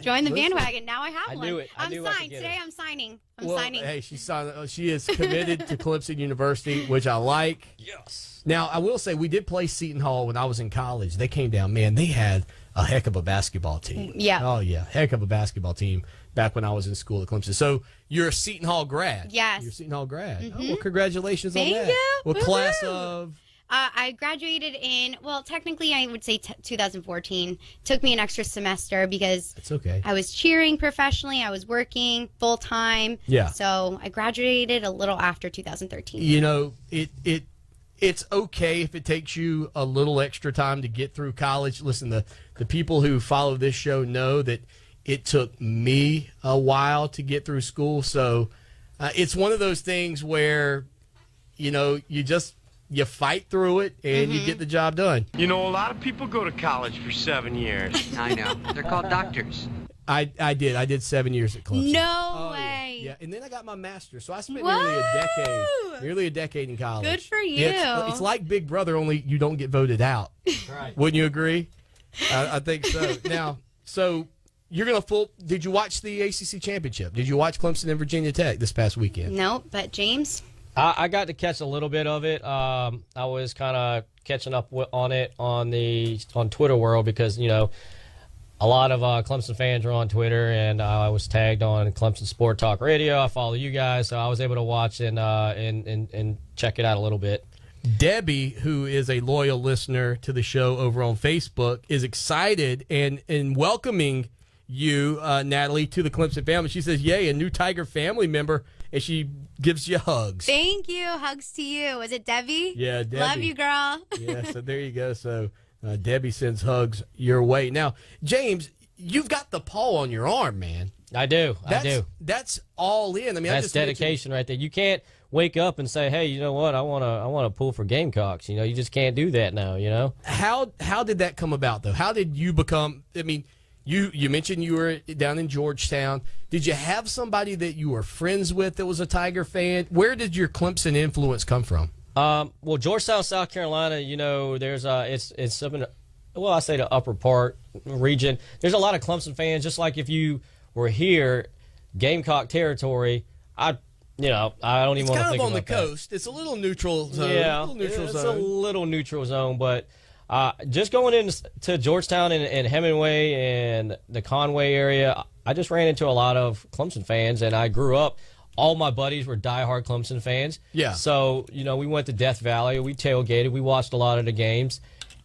S2: join the bandwagon. Now I have one.
S3: knew it.
S2: I'm signed. Today I'm signing. I'm signing.
S1: Hey, she is committed to Clemson University, which I like.
S3: Yes.
S1: Now, I will say we did play Seton Hall when I was in college. They came down. Man, they had a heck of a basketball team.
S2: Yeah.
S1: Oh, yeah. Heck of a basketball team back when I was in school at Clemson. So you're a Seton Hall grad.
S2: Yes.
S1: You're a Seton Hall grad.
S2: Mm-hmm.
S1: Oh, well, congratulations on that.
S2: Thank you.
S1: What
S2: Woo-hoo.
S1: class of?
S2: I graduated in, technically I would say 2014. Took me an extra semester because
S1: It's okay.
S2: I was cheering professionally. I was working full time.
S1: Yeah.
S2: So I graduated a little after 2013.
S1: It's okay if it takes you a little extra time to get through college. Listen, the people who follow this show know that it took me a while to get through school. So it's one of those things where, you fight through it and you get the job done.
S5: A lot of people go to college for 7 years.
S6: I know. They're called doctors.
S1: I did 7 years at Clemson.
S2: No way.
S1: Yeah, and then I got my master's, so I spent
S2: Whoa.
S1: nearly a decade in college.
S2: Good for you.
S1: It's like Big Brother, only you don't get voted out.
S3: Right.
S1: Wouldn't you agree? I think so. Now, you're going to did you watch the ACC Championship? Did you watch Clemson and Virginia Tech this past weekend?
S2: No, but James?
S3: I got to catch a little bit of it. I was kind of catching up on it on Twitter world because, a lot of Clemson fans are on Twitter, and I was tagged on Clemson Sport Talk Radio. I follow you guys, so I was able to watch and check it out a little bit.
S1: Debbie, who is a loyal listener to the show over on Facebook, is excited and welcoming you, Natalie, to the Clemson family. She says, yay, a new Tiger family member, and she gives you hugs.
S2: Thank you. Hugs to you. Was it Debbie?
S1: Yeah, Debbie.
S2: Love you, girl.
S1: Yeah, so there you go. So Debbie sends hugs your way. Now, James, you've got the paw on your arm, man.
S3: I do.
S1: That's all in. I mean,
S3: that's dedication right there. You can't wake up and say, "Hey, you know what? I want to pull for Gamecocks." You know, you just can't do that now. You know.
S1: How did that come about though? How did you become? I mean, you mentioned you were down in Georgetown. Did you have somebody that you were friends with that was a Tiger fan? Where did your Clemson influence come from?
S3: Well, Georgetown, South Carolina. You know, there's it's up in I say the upper part region. There's a lot of Clemson fans. Just like if you were here, Gamecock territory. I don't even want to think about that. It's kind of on the
S1: coast. It's a little neutral zone.
S3: Yeah, it's a little neutral zone. But just going into Georgetown and Hemingway and the Conway area, I just ran into a lot of Clemson fans, and I grew up. All my buddies were diehard Clemson fans.
S1: Yeah.
S3: So, you know, we went to Death Valley. We tailgated. We watched a lot of the games.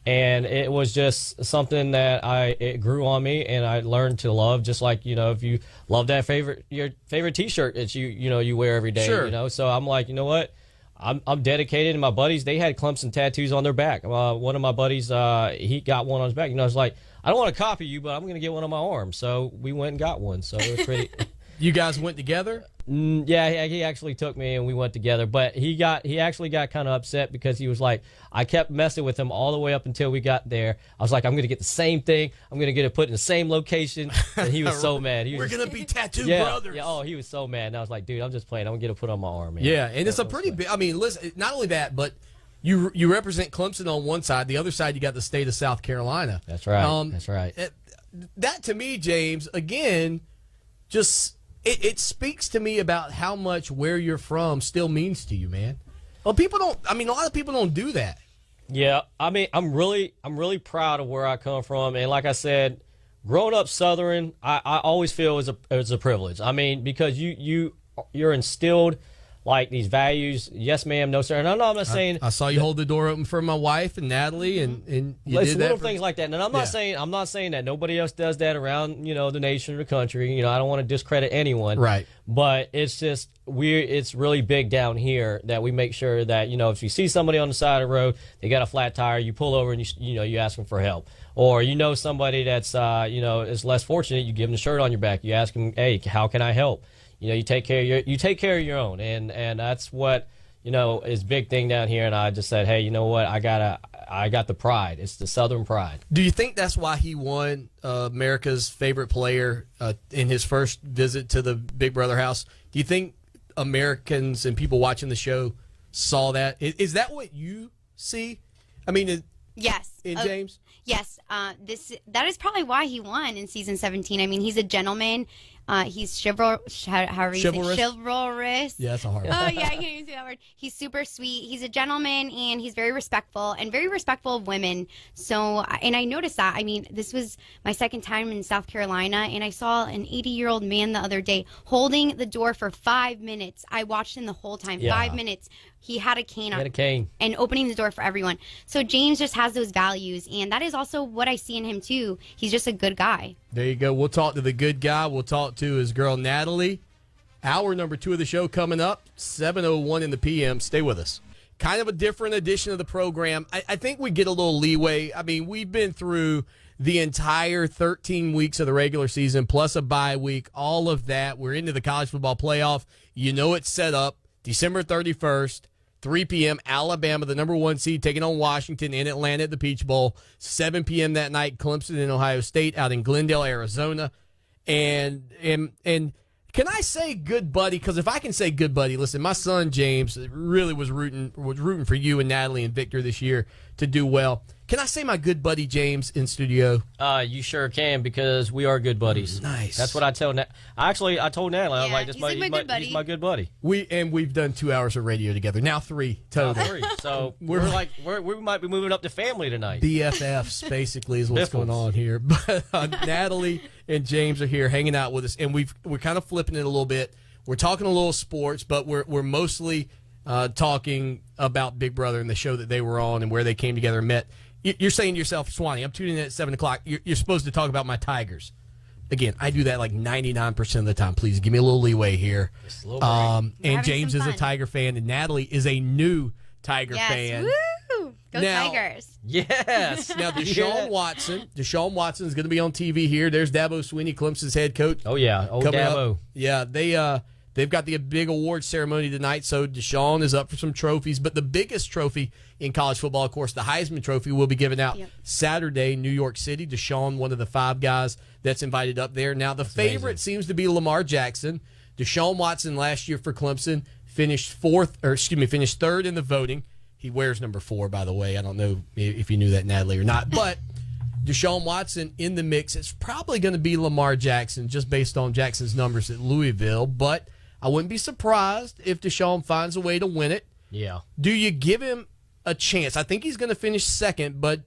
S3: And it was just something that it grew on me, and I learned to love. Just like, you know, if you love that your favorite T-shirt that you wear every day,
S1: sure.
S3: You know. So I'm like, you know what, I'm dedicated. And my buddies, they had Clemson tattoos on their back. One of my buddies, he got one on his back. You know, it's like, I don't want to copy you, but I'm going to get one on my arm. So we went and got one. So it was pretty.
S1: You guys went together?
S3: Yeah, he actually took me and we went together. But he actually got kind of upset because he was like, I kept messing with him all the way up until we got there. I was like, I'm going to get the same thing. I'm going to get it put in the same location. And he was so mad.
S1: We're going to be tattoo brothers.
S3: Yeah, oh, he was so mad. And I was like, dude, I'm just playing. I'm going to get it put on my arm, man.
S1: Yeah, and it's a pretty big, I mean, listen, not only that, but you represent Clemson on one side. The other side, you got the state of South Carolina.
S3: That's right. That's right.
S1: That to me, James, again, just... It speaks to me about how much where you're from still means to you, man. Well, a lot of people don't do that.
S3: Yeah, I mean, I'm really proud of where I come from, and like I said, growing up Southern, I always feel is a privilege. I mean, because you're instilled like these values. Yes, ma'am. No, sir. And I'm not saying
S1: I saw you hold the door open for my wife and Natalie, and you did that.
S3: Little things like that. And I'm not saying that nobody else does that around the nation or the country. I don't want to discredit anyone.
S1: Right.
S3: But it's just it's really big down here that we make sure that if you see somebody on the side of the road, they got a flat tire, you pull over and you ask them for help. Or somebody that's is less fortunate, you give them the shirt on your back. You ask them, hey, how can I help? You take care of your own, and that's what is big thing down here. And I just said, hey, you know what? I got the pride. It's the Southern pride.
S1: Do you think that's why he won America's favorite player in his first visit to the Big Brother house? Do you think Americans and people watching the show saw that? Is that what you see? I mean,
S2: yes.
S1: In James?
S2: Yes. That is probably why he won in season 17. I mean, he's a gentleman. He's chivalrous. Chivalrous.
S1: Yeah, that's a hard
S2: one. Oh, yeah, I can't even say that word. He's super sweet. He's a gentleman, and he's very respectful of women. So, and I noticed that. I mean, this was my second time in South Carolina, and I saw an 80-year-old man the other day holding the door for 5 minutes. I watched him the whole time.
S3: Yeah.
S2: 5 minutes. He had a cane on.
S3: And
S2: opening the door for everyone. So James just has those values, and that is also what I see in him, too. He's just a good guy.
S1: There you go. We'll talk to the good guy. We'll talk to his girl, Natalie. Hour number 2 of the show coming up, 7:01 in the p.m. Stay with us. Kind of a different edition of the program. I think we get a little leeway. I mean, we've been through the entire 13 weeks of the regular season, plus a bye week, all of that. We're into the college football playoff. It's set up December 31st. 3 p.m., Alabama, the number 1 seed, taking on Washington in Atlanta at the Peach Bowl. 7 p.m. that night, Clemson and Ohio State out in Glendale, Arizona. And can I say good buddy? Because if I can say good buddy, listen, my son James really was rooting for you and Natalie and Victor this year to do well. Can I say my good buddy James in studio?
S3: You sure can, because we are good buddies.
S1: Nice.
S3: That's what I tell Actually, I told Natalie, I was like, he's my good buddy.
S1: We've done 2 hours of radio together. Now 3 total.
S3: 3. So we might be moving up to family tonight.
S1: BFFs basically is what's going on here. But Natalie and James are here hanging out with us, and we're kind of flipping it a little bit. We're talking a little sports, but we're mostly talking about Big Brother and the show that they were on and where they came together and met. You're saying to yourself, Swanee, I'm tuning in at 7 o'clock. You're supposed to talk about my Tigers. Again, I do that like 99% of the time. Please give me a little leeway here. And James is a Tiger fan, and Natalie is a new Tiger fan.
S2: Woo! Go
S1: Now-
S2: Tigers.
S3: Yes.
S1: Now, Deshaun Watson is going to be on TV here. There's Dabo Swinney, Clemson's head coach.
S3: Oh, yeah. Old
S1: coming
S3: Dabo.
S1: up. Yeah, they've got the big award ceremony tonight, so Deshaun is up for some trophies. But the biggest trophy in college football, of course, the Heisman Trophy, will be given out Saturday, New York City. Deshaun, one of the 5 guys that's invited up there. Now, the favorite seems to be Lamar Jackson. Deshaun Watson last year for Clemson finished third in the voting. He wears number 4, by the way. I don't know if you knew that, Natalie, or not. But Deshaun Watson in the mix. It's probably going to be Lamar Jackson just based on Jackson's numbers at Louisville. But I wouldn't be surprised if Deshaun finds a way to win it.
S3: Yeah.
S1: Do you give him a chance? I think he's going to finish second, but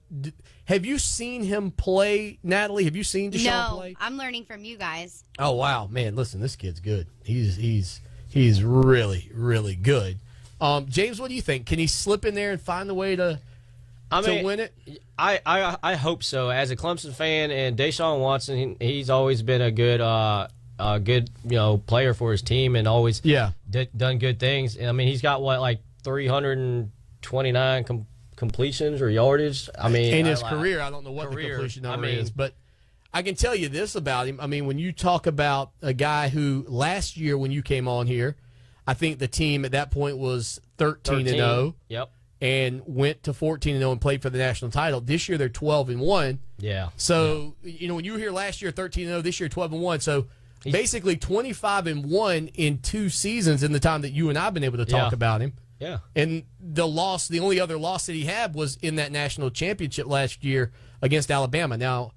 S1: have you seen him play, Natalie? Have you seen Deshaun play?
S2: No, I'm learning from you guys.
S1: Oh, wow. Man, listen, this kid's good. He's really, really good. James, what do you think? Can he slip in there and find a way to win it?
S3: I hope so. As a Clemson fan, and Deshaun Watson, he's always been a good player for his team, and always done good things. I mean, he's got like 329 completions or yardage. I mean,
S1: in his career, I don't know what the completion number is, but I can tell you this about him. I mean, when you talk about a guy who last year when you came on here, I think the team at that point was 13-0.
S3: Yep.
S1: And went to 14-0 and played for the national title. This year they're 12-1.
S3: Yeah.
S1: So, when you were here last year 13-0, this year 12-1. So, basically 25-1 in 2 seasons in the time that you and I have been able to talk about him.
S3: Yeah.
S1: And the only other loss that he had was in that national championship last year against Alabama. Now,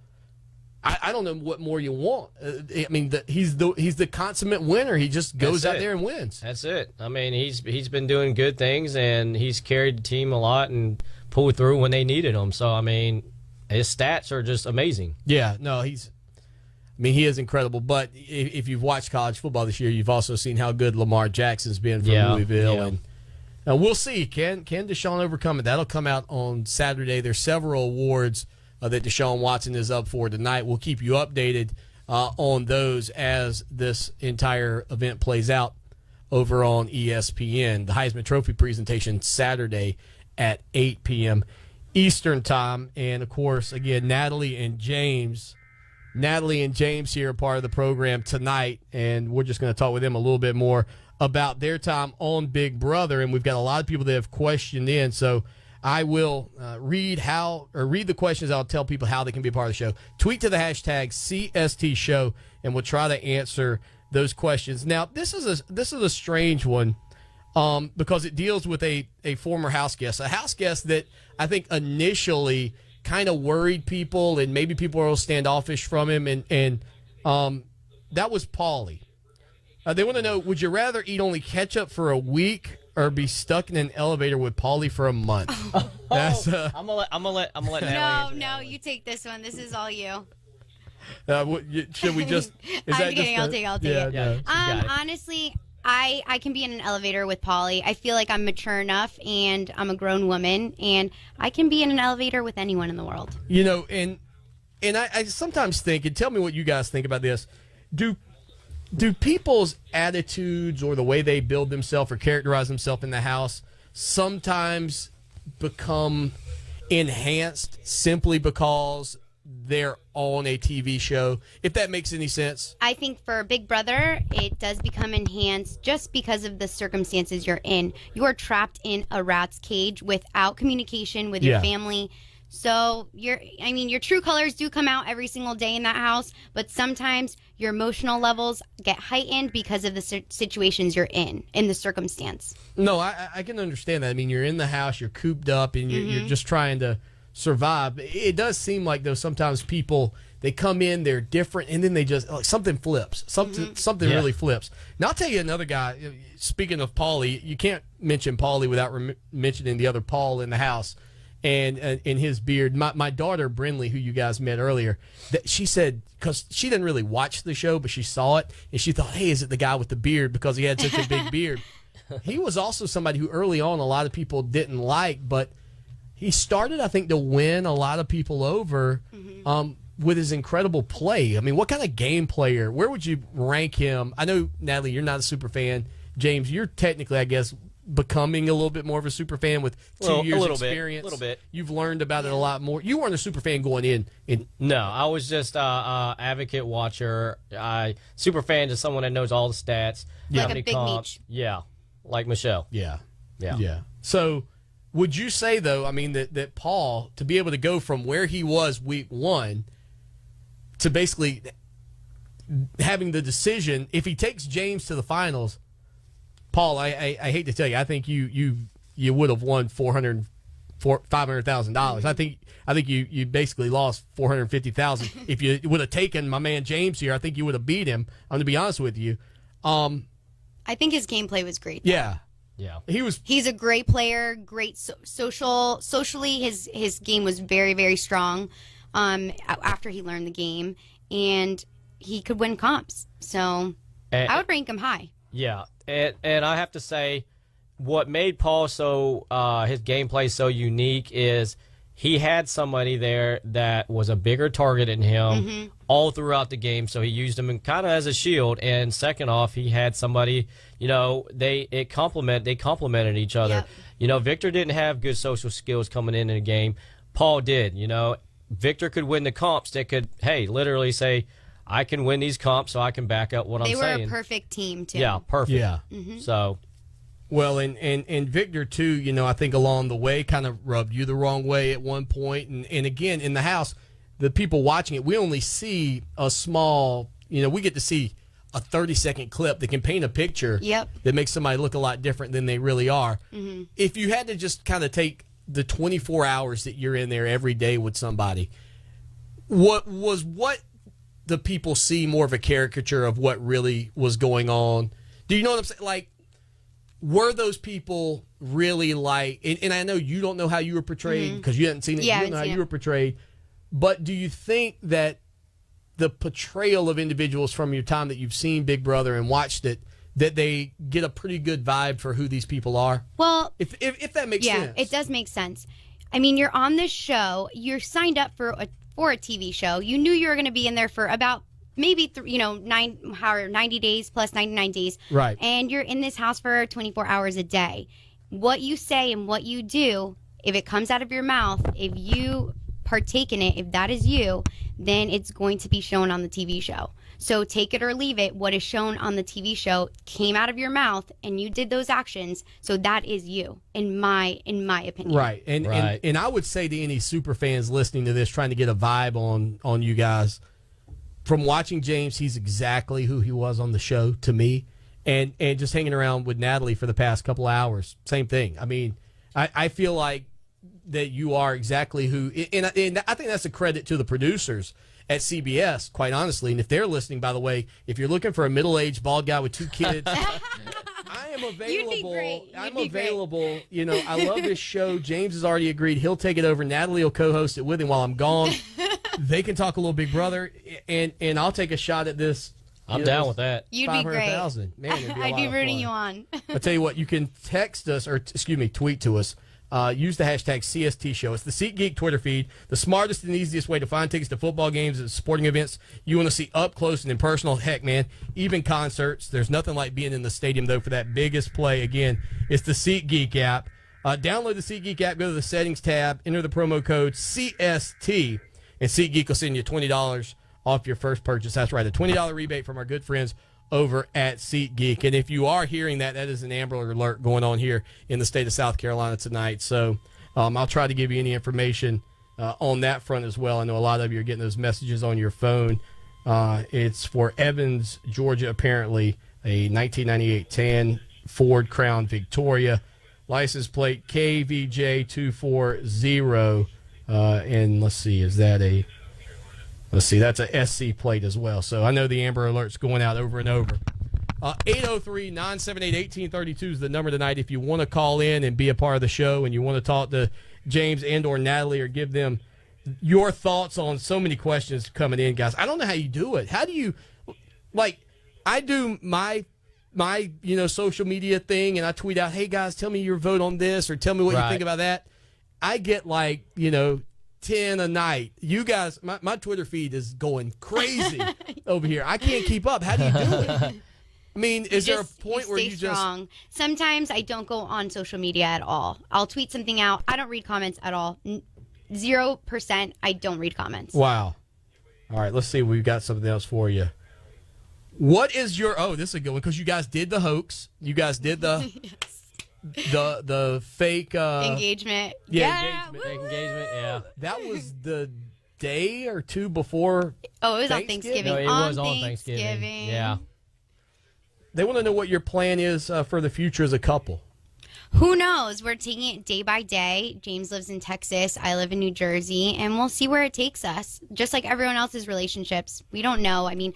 S1: I don't know what more you want. I mean, he's the consummate winner. He just goes out there and wins.
S3: That's it. I mean, he's been doing good things, and he's carried the team a lot and pulled through when they needed him. So, I mean, his stats are just amazing.
S1: Yeah, no, he is incredible. But if you've watched college football this year, you've also seen how good Lamar Jackson's been for Louisville.
S3: Yeah.
S1: And we'll see. Can Deshaun overcome it? That'll come out on Saturday. There's several awards that Deshaun Watson is up for tonight. We'll keep you updated on those as this entire event plays out over on ESPN. The Heisman Trophy presentation Saturday at 8 p.m. Eastern Time. And, of course, again, Natalie and James here are part of the program tonight, and we're just going to talk with them a little bit more about their time on Big Brother. And we've got a lot of people that have questioned in, so I will read the questions. I'll tell people how they can be a part of the show. Tweet to the hashtag CST Show, and we'll try to answer those questions. Now, this is a strange one because it deals with a former house guest that I think initially kind of worried people, and maybe people were a little standoffish from him, and that was Paulie. They want to know: would you rather eat only ketchup for a week or be stuck in an elevator with Paulie for a month? That's,
S3: I'm gonna let Natalie answer
S2: No, you take this one. This is all you.
S1: Should we just?
S2: I'm kidding. I'll take it.
S3: Yeah,
S2: Honestly, I can be in an elevator with Paulie. I feel like I'm mature enough, and I'm a grown woman, and I can be in an elevator with anyone in the world.
S1: And I sometimes think, and tell me what you guys think about this. Do people's attitudes or the way they build themselves or characterize themselves in the house sometimes become enhanced simply because they're on a TV show, if that makes any sense?
S2: I think for Big Brother, it does become enhanced just because of the circumstances you're in. You are trapped in a rat's cage without communication with your family. So your true colors do come out every single day in that house, but sometimes your emotional levels get heightened because of the situations you're in the circumstance.
S1: No, I can understand that. I mean, you're in the house, you're cooped up, and you're just trying to survive. It does seem like, though, sometimes people, they come in, they're different, and then they just, like, something flips. Something really flips. Now, I'll tell you another guy. Speaking of Paulie, you can't mention Paulie without mentioning the other Paul in the house. And in his beard, my daughter Brinley, who you guys met earlier, that she said, because she didn't really watch the show, but she saw it and she thought, hey, is it the guy with the beard, because he had such a big beard? He was also somebody who early on a lot of people didn't like, but he started, I think, to win a lot of people over with his incredible play. I mean, what kind of game player? Where would you rank him? I know, Natalie, you're not a super fan. James, you're technically, I guess, becoming a little bit more of a super fan with 2 years experience?
S3: A little bit.
S1: You've learned about it a lot more. You weren't a super fan going in.
S3: No, I was just advocate watcher. Super fan is someone that knows all the stats.
S2: Like
S3: how
S2: a
S3: many
S2: big
S3: comps.
S2: Meech.
S3: Yeah, like Michelle.
S1: Yeah.
S3: Yeah.
S1: So would you say, though, I mean, that Paul, to be able to go from where he was week 1 to basically having the decision, if he takes James to the finals, Paul, I hate to tell you, I think you would have won $500,000. I think you basically lost $450,000. If you would have taken my man James here, I think you would have beat him. I'm gonna be honest with you.
S2: I think his gameplay was great.
S1: Yeah.
S2: He's a great player, great socially. His game was very, very strong after he learned the game, and he could win comps. So I would rank him high.
S3: Yeah, and I have to say, what made Paul his gameplay so unique is he had somebody there that was a bigger target than him all throughout the game, so he used him kind of as a shield. And second off, he had somebody, they complemented each other.
S2: Yep.
S3: Victor didn't have good social skills coming in the game. Paul did. Victor could win the comps that could, literally say, I can win these comps, so I can back up what I'm saying.
S2: They were a perfect team, too.
S3: Yeah, perfect.
S1: Yeah.
S3: So,
S1: well, and Victor too, I think along the way kind of rubbed you the wrong way at one point. And again, in the house, the people watching it, we only see a small, we get to see a 30-second clip that can paint a picture that makes somebody look a lot different than they really are. If you had to just kind of take the 24 hours that you're in there every day with somebody, what the people see more of a caricature of what really was going on? Do you know what I'm saying? Like, were those people really like, and I know you don't know how you were portrayed because you hadn't seen it.
S2: Yeah,
S1: you don't know how you were portrayed. But do you think that the portrayal of individuals from your time that you've seen Big Brother and watched it, that they get a pretty good vibe for who these people are?
S2: Well,
S1: if that makes sense.
S2: Yeah, it does make sense. I mean, you're on this show. You're signed up for a TV show. You knew you were going to be in there for about maybe 90 days plus 99 days.
S1: Right.
S2: And you're in this house for 24 hours a day. What you say and what you do, if it comes out of your mouth, if you partake in it, if that is you, then it's going to be shown on the TV show. So take it or leave it. What is shown on the TV show came out of your mouth, and you did those actions. So that is you, in my opinion.
S1: Right. And I would say to any super fans listening to this, trying to get a vibe on you guys, from watching James, he's exactly who he was on the show to me, and just hanging around with Natalie for the past couple hours, same thing. I mean, I feel like that you are exactly who, and I think that's a credit to the producers at CBS, quite honestly. And if they're listening, by the way, if you're looking for a middle-aged bald guy with 2 kids, I am available.
S2: You'd be great.
S1: I'm available. I love this show. James has already agreed he'll take it over. Natalie will co-host it with him while I'm gone. They can talk a little Big Brother, and I'll take a shot at this.
S3: I'm down with that.
S2: You'd be great.
S1: 500,000. Man, it'd be a
S2: I'd
S1: lot
S2: be
S1: of
S2: rooting
S1: fun.
S2: you on.
S1: I'll tell you what, you can text us, tweet to us. Use the hashtag CST Show. It's the SeatGeek Twitter feed, the smartest and easiest way to find tickets to football games and sporting events you want to see up close and in personal. Heck, man, even concerts. There's nothing like being in the stadium, though, for that biggest play. Again, it's the SeatGeek app. Download the SeatGeek app, go to the settings tab, enter the promo code CST, and SeatGeek will send you $20 off your first purchase. That's right, a $20 rebate from our good friends over at SeatGeek. And if you are hearing that is an Amber Alert going on here in the state of South Carolina tonight. So I'll try to give you any information on that front as well. I know a lot of you are getting those messages on your phone. It's for Evans, Georgia, apparently, a 1998 tan Ford Crown Victoria. License plate KVJ240. And let's see, that's a SC plate as well. So I know the Amber Alert's going out over and over. 803-978-1832 is the number tonight. If you want to call in and be a part of the show and you want to talk to James and or Natalie or give them your thoughts on so many questions coming in, guys. I don't know how you do it. How do you, I do my social media thing and I tweet out, hey, guys, tell me your vote on this or tell me what you think about that. I get 10 a night. You guys, my Twitter feed is going crazy over here. I can't keep up. How do you do it? I mean, is there a
S2: Just-
S1: point where
S2: stay
S1: you
S2: strong. Sometimes I don't go on social media at all. I'll tweet something out. I don't read comments at all. 0%. I don't read comments.
S1: Wow. All right, let's see. We've got something else for you. What is your? Oh, this is a good one because you guys did the hoax. You guys did the the fake
S2: Engagement.
S1: Yeah,
S2: Woo!
S3: Fake engagement, yeah.
S1: That was the day or two before.
S2: Oh, it was on
S1: Thanksgiving?
S2: Thanksgiving.
S3: No, it was on Thanksgiving. Yeah.
S1: They want to know what your plan is for the future as a couple.
S2: Who knows? We're taking it day by day. James lives in Texas. I live in New Jersey. And we'll see where it takes us. Just like everyone else's relationships. We don't know. I mean,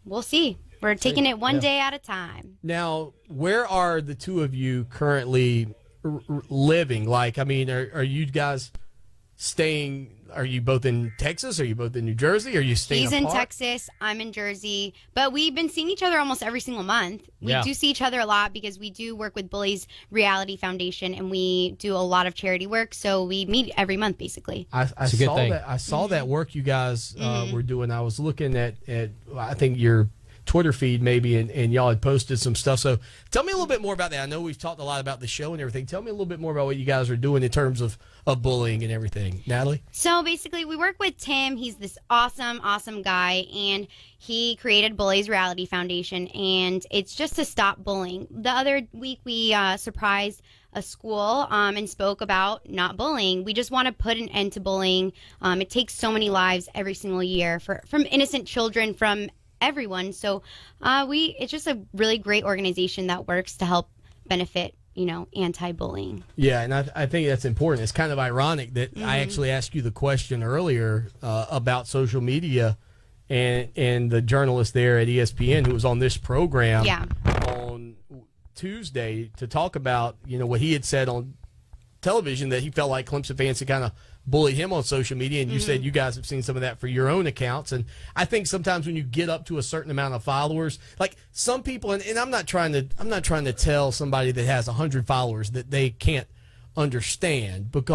S2: we'll see. We're taking it one day at a time.
S1: Now, where are the two of you currently living? Like, I mean, are you guys staying? Are you both in Texas? Are you both in New Jersey? Are you staying
S2: He's
S1: apart?
S2: in Texas. I'm in Jersey. But we've been seeing each other almost every single month. We
S3: Yeah.
S2: do see each other a lot because we do work with Bullies Reality Foundation and we do a lot of charity work. So we meet every month, basically.
S1: I
S3: It's a good
S1: saw
S3: thing.
S1: that. I saw that work you guys were doing. I was looking at I think your Twitter feed maybe, and y'all had posted some stuff. So tell me a little bit more about that. I know we've talked a lot about the show and everything. Tell me a little bit more about what you guys are doing in terms of bullying and everything. Natalie?
S2: So basically, we work with Tim. He's this awesome, awesome guy, and he created Bullies Reality Foundation, and it's just to stop bullying. The other week, we surprised a school and spoke about not bullying. We just want to put an end to bullying. It takes so many lives every single year from innocent children, from everyone. So it's just a really great organization that works to help benefit anti-bullying.
S1: Yeah, and I think that's important. It's kind of ironic that I actually asked you the question earlier about social media, and the journalist there at ESPN who was on this program on Tuesday to talk about what he had said on television, that he felt like Clemson fans had kind of bullied him on social media, and you said you guys have seen some of that for your own accounts. And I think sometimes when you get up to a certain amount of followers, like some people, and I'm not trying to tell somebody that has 100 followers that they can't understand, but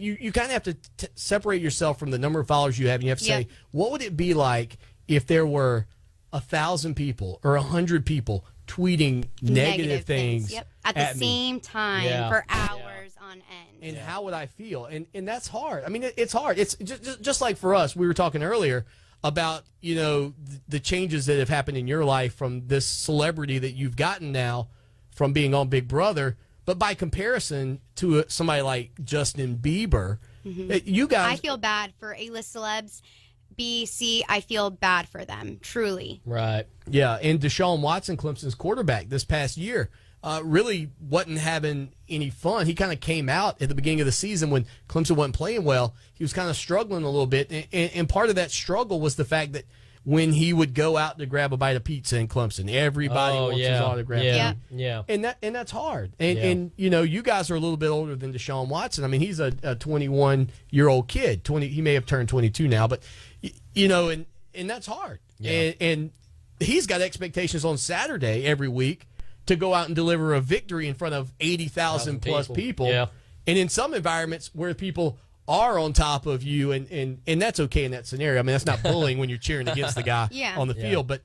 S1: you kind of have to separate yourself from the number of followers you have, and you have to say, what would it be like if there were 1,000 people or 100 people tweeting negative things
S2: at the same time for hours on end?
S1: And how would I feel? And that's hard. I mean, it's hard. It's just like for us. We were talking earlier about the changes that have happened in your life from this celebrity that you've gotten now from being on Big Brother. But by comparison to somebody like Justin Bieber, you guys,
S2: I feel bad for A-list celebs. B, C, I feel bad for them, truly.
S3: Right.
S1: Yeah, and Deshaun Watson, Clemson's quarterback this past year, really wasn't having any fun. He kind of came out at the beginning of the season when Clemson wasn't playing well. He was kind of struggling a little bit, and part of that struggle was the fact that when he would go out to grab a bite of pizza in Clemson, everybody wants his autograph.
S3: Yeah.
S1: And that's hard. And you guys are a little bit older than Deshaun Watson. I mean, he's a 21-year-old kid. He may have turned 22 now, but and that's hard.
S3: Yeah.
S1: And he's got expectations on Saturday every week to go out and deliver a victory in front of 80,000 plus people.
S3: Yeah.
S1: And in some environments where people are on top of you, and that's okay in that scenario. I mean, that's not bullying when you're cheering against the guy on the field. But,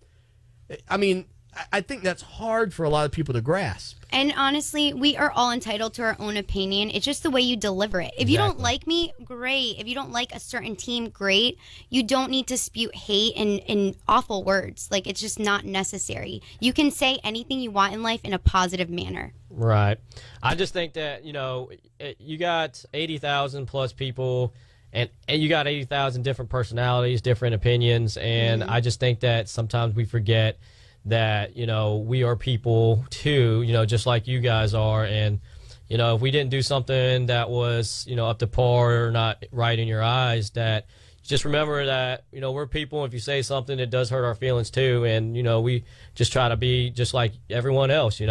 S1: I mean, I think that's hard for a lot of people to grasp.
S2: And honestly, we are all entitled to our own opinion. It's just the way you deliver it. If you don't like me, great. If you don't like a certain team, great. You don't need to spew hate and awful words. Like, it's just not necessary. You can say anything you want in life in a positive manner.
S3: Right. I just think that, you got 80,000 plus people, and you got 80,000 different personalities, different opinions, and I just think that sometimes we forget that we are people too, just like you guys are, and if we didn't do something that was up to par or not right in your eyes, that just remember that we're people. If you say something, it does hurt our feelings too, and we just try to be just like everyone else.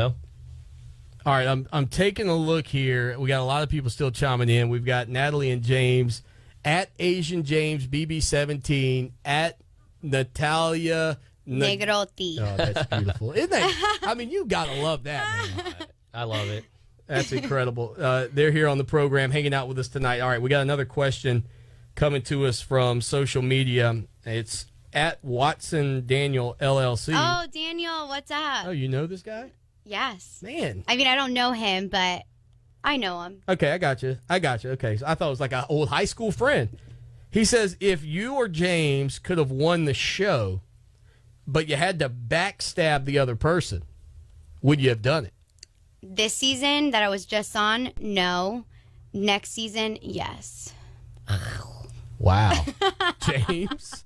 S3: All
S1: right, I'm taking a look here. We got a lot of people still chiming in. We've got Natalie and James at Asian James BB17 at Natalia
S2: Negrotti.
S1: Oh, that's beautiful. Isn't that? I mean, you gotta love that, man.
S3: I love it.
S1: That's incredible. They're here on the program, hanging out with us tonight. All right, we got another question coming to us from social media. It's at Watson Daniel LLC.
S2: Oh, Daniel, what's up?
S1: Oh, you know this guy?
S2: Yes.
S1: Man.
S2: I mean, I don't know him, but I know him.
S1: Okay, I got you. Okay, so I thought it was like an old high school friend. He says if you or James could have won the show, but you had to backstab the other person, would you have done it?
S2: This season that I was just on, no. Next season, yes.
S1: Wow. James?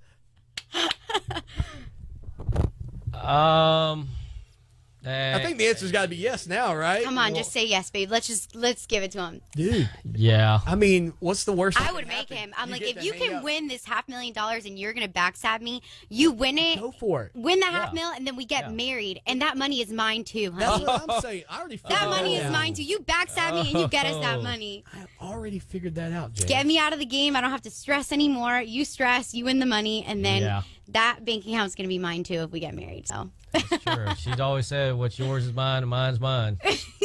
S1: I think the answer's got to be yes now, right?
S2: Come on, just say yes, babe. Let's give it to him.
S1: Dude.
S3: Yeah.
S1: I mean, what's the worst
S2: I
S1: that
S2: would
S1: can
S2: make
S1: happen?
S2: him. I'm
S1: You
S2: like,
S1: get
S2: if
S1: to
S2: you
S1: hang
S2: can
S1: out.
S2: win this $500,000 and you're gonna backstab me, you win it.
S1: Go for it.
S2: Win the half mil, and then we get married, and that money is mine too,
S1: That's
S2: honey.
S1: what I'm saying. I already figured
S2: That money
S1: out.
S2: is mine too. You backstab me, and you get us that money.
S1: I already figured that out, James.
S2: Get me out of the game. I don't have to stress anymore. You stress, you win the money, and then that bank account's gonna be mine too if we get married. So.
S3: That's true. She's always said, "What's yours is mine, and mine's mine."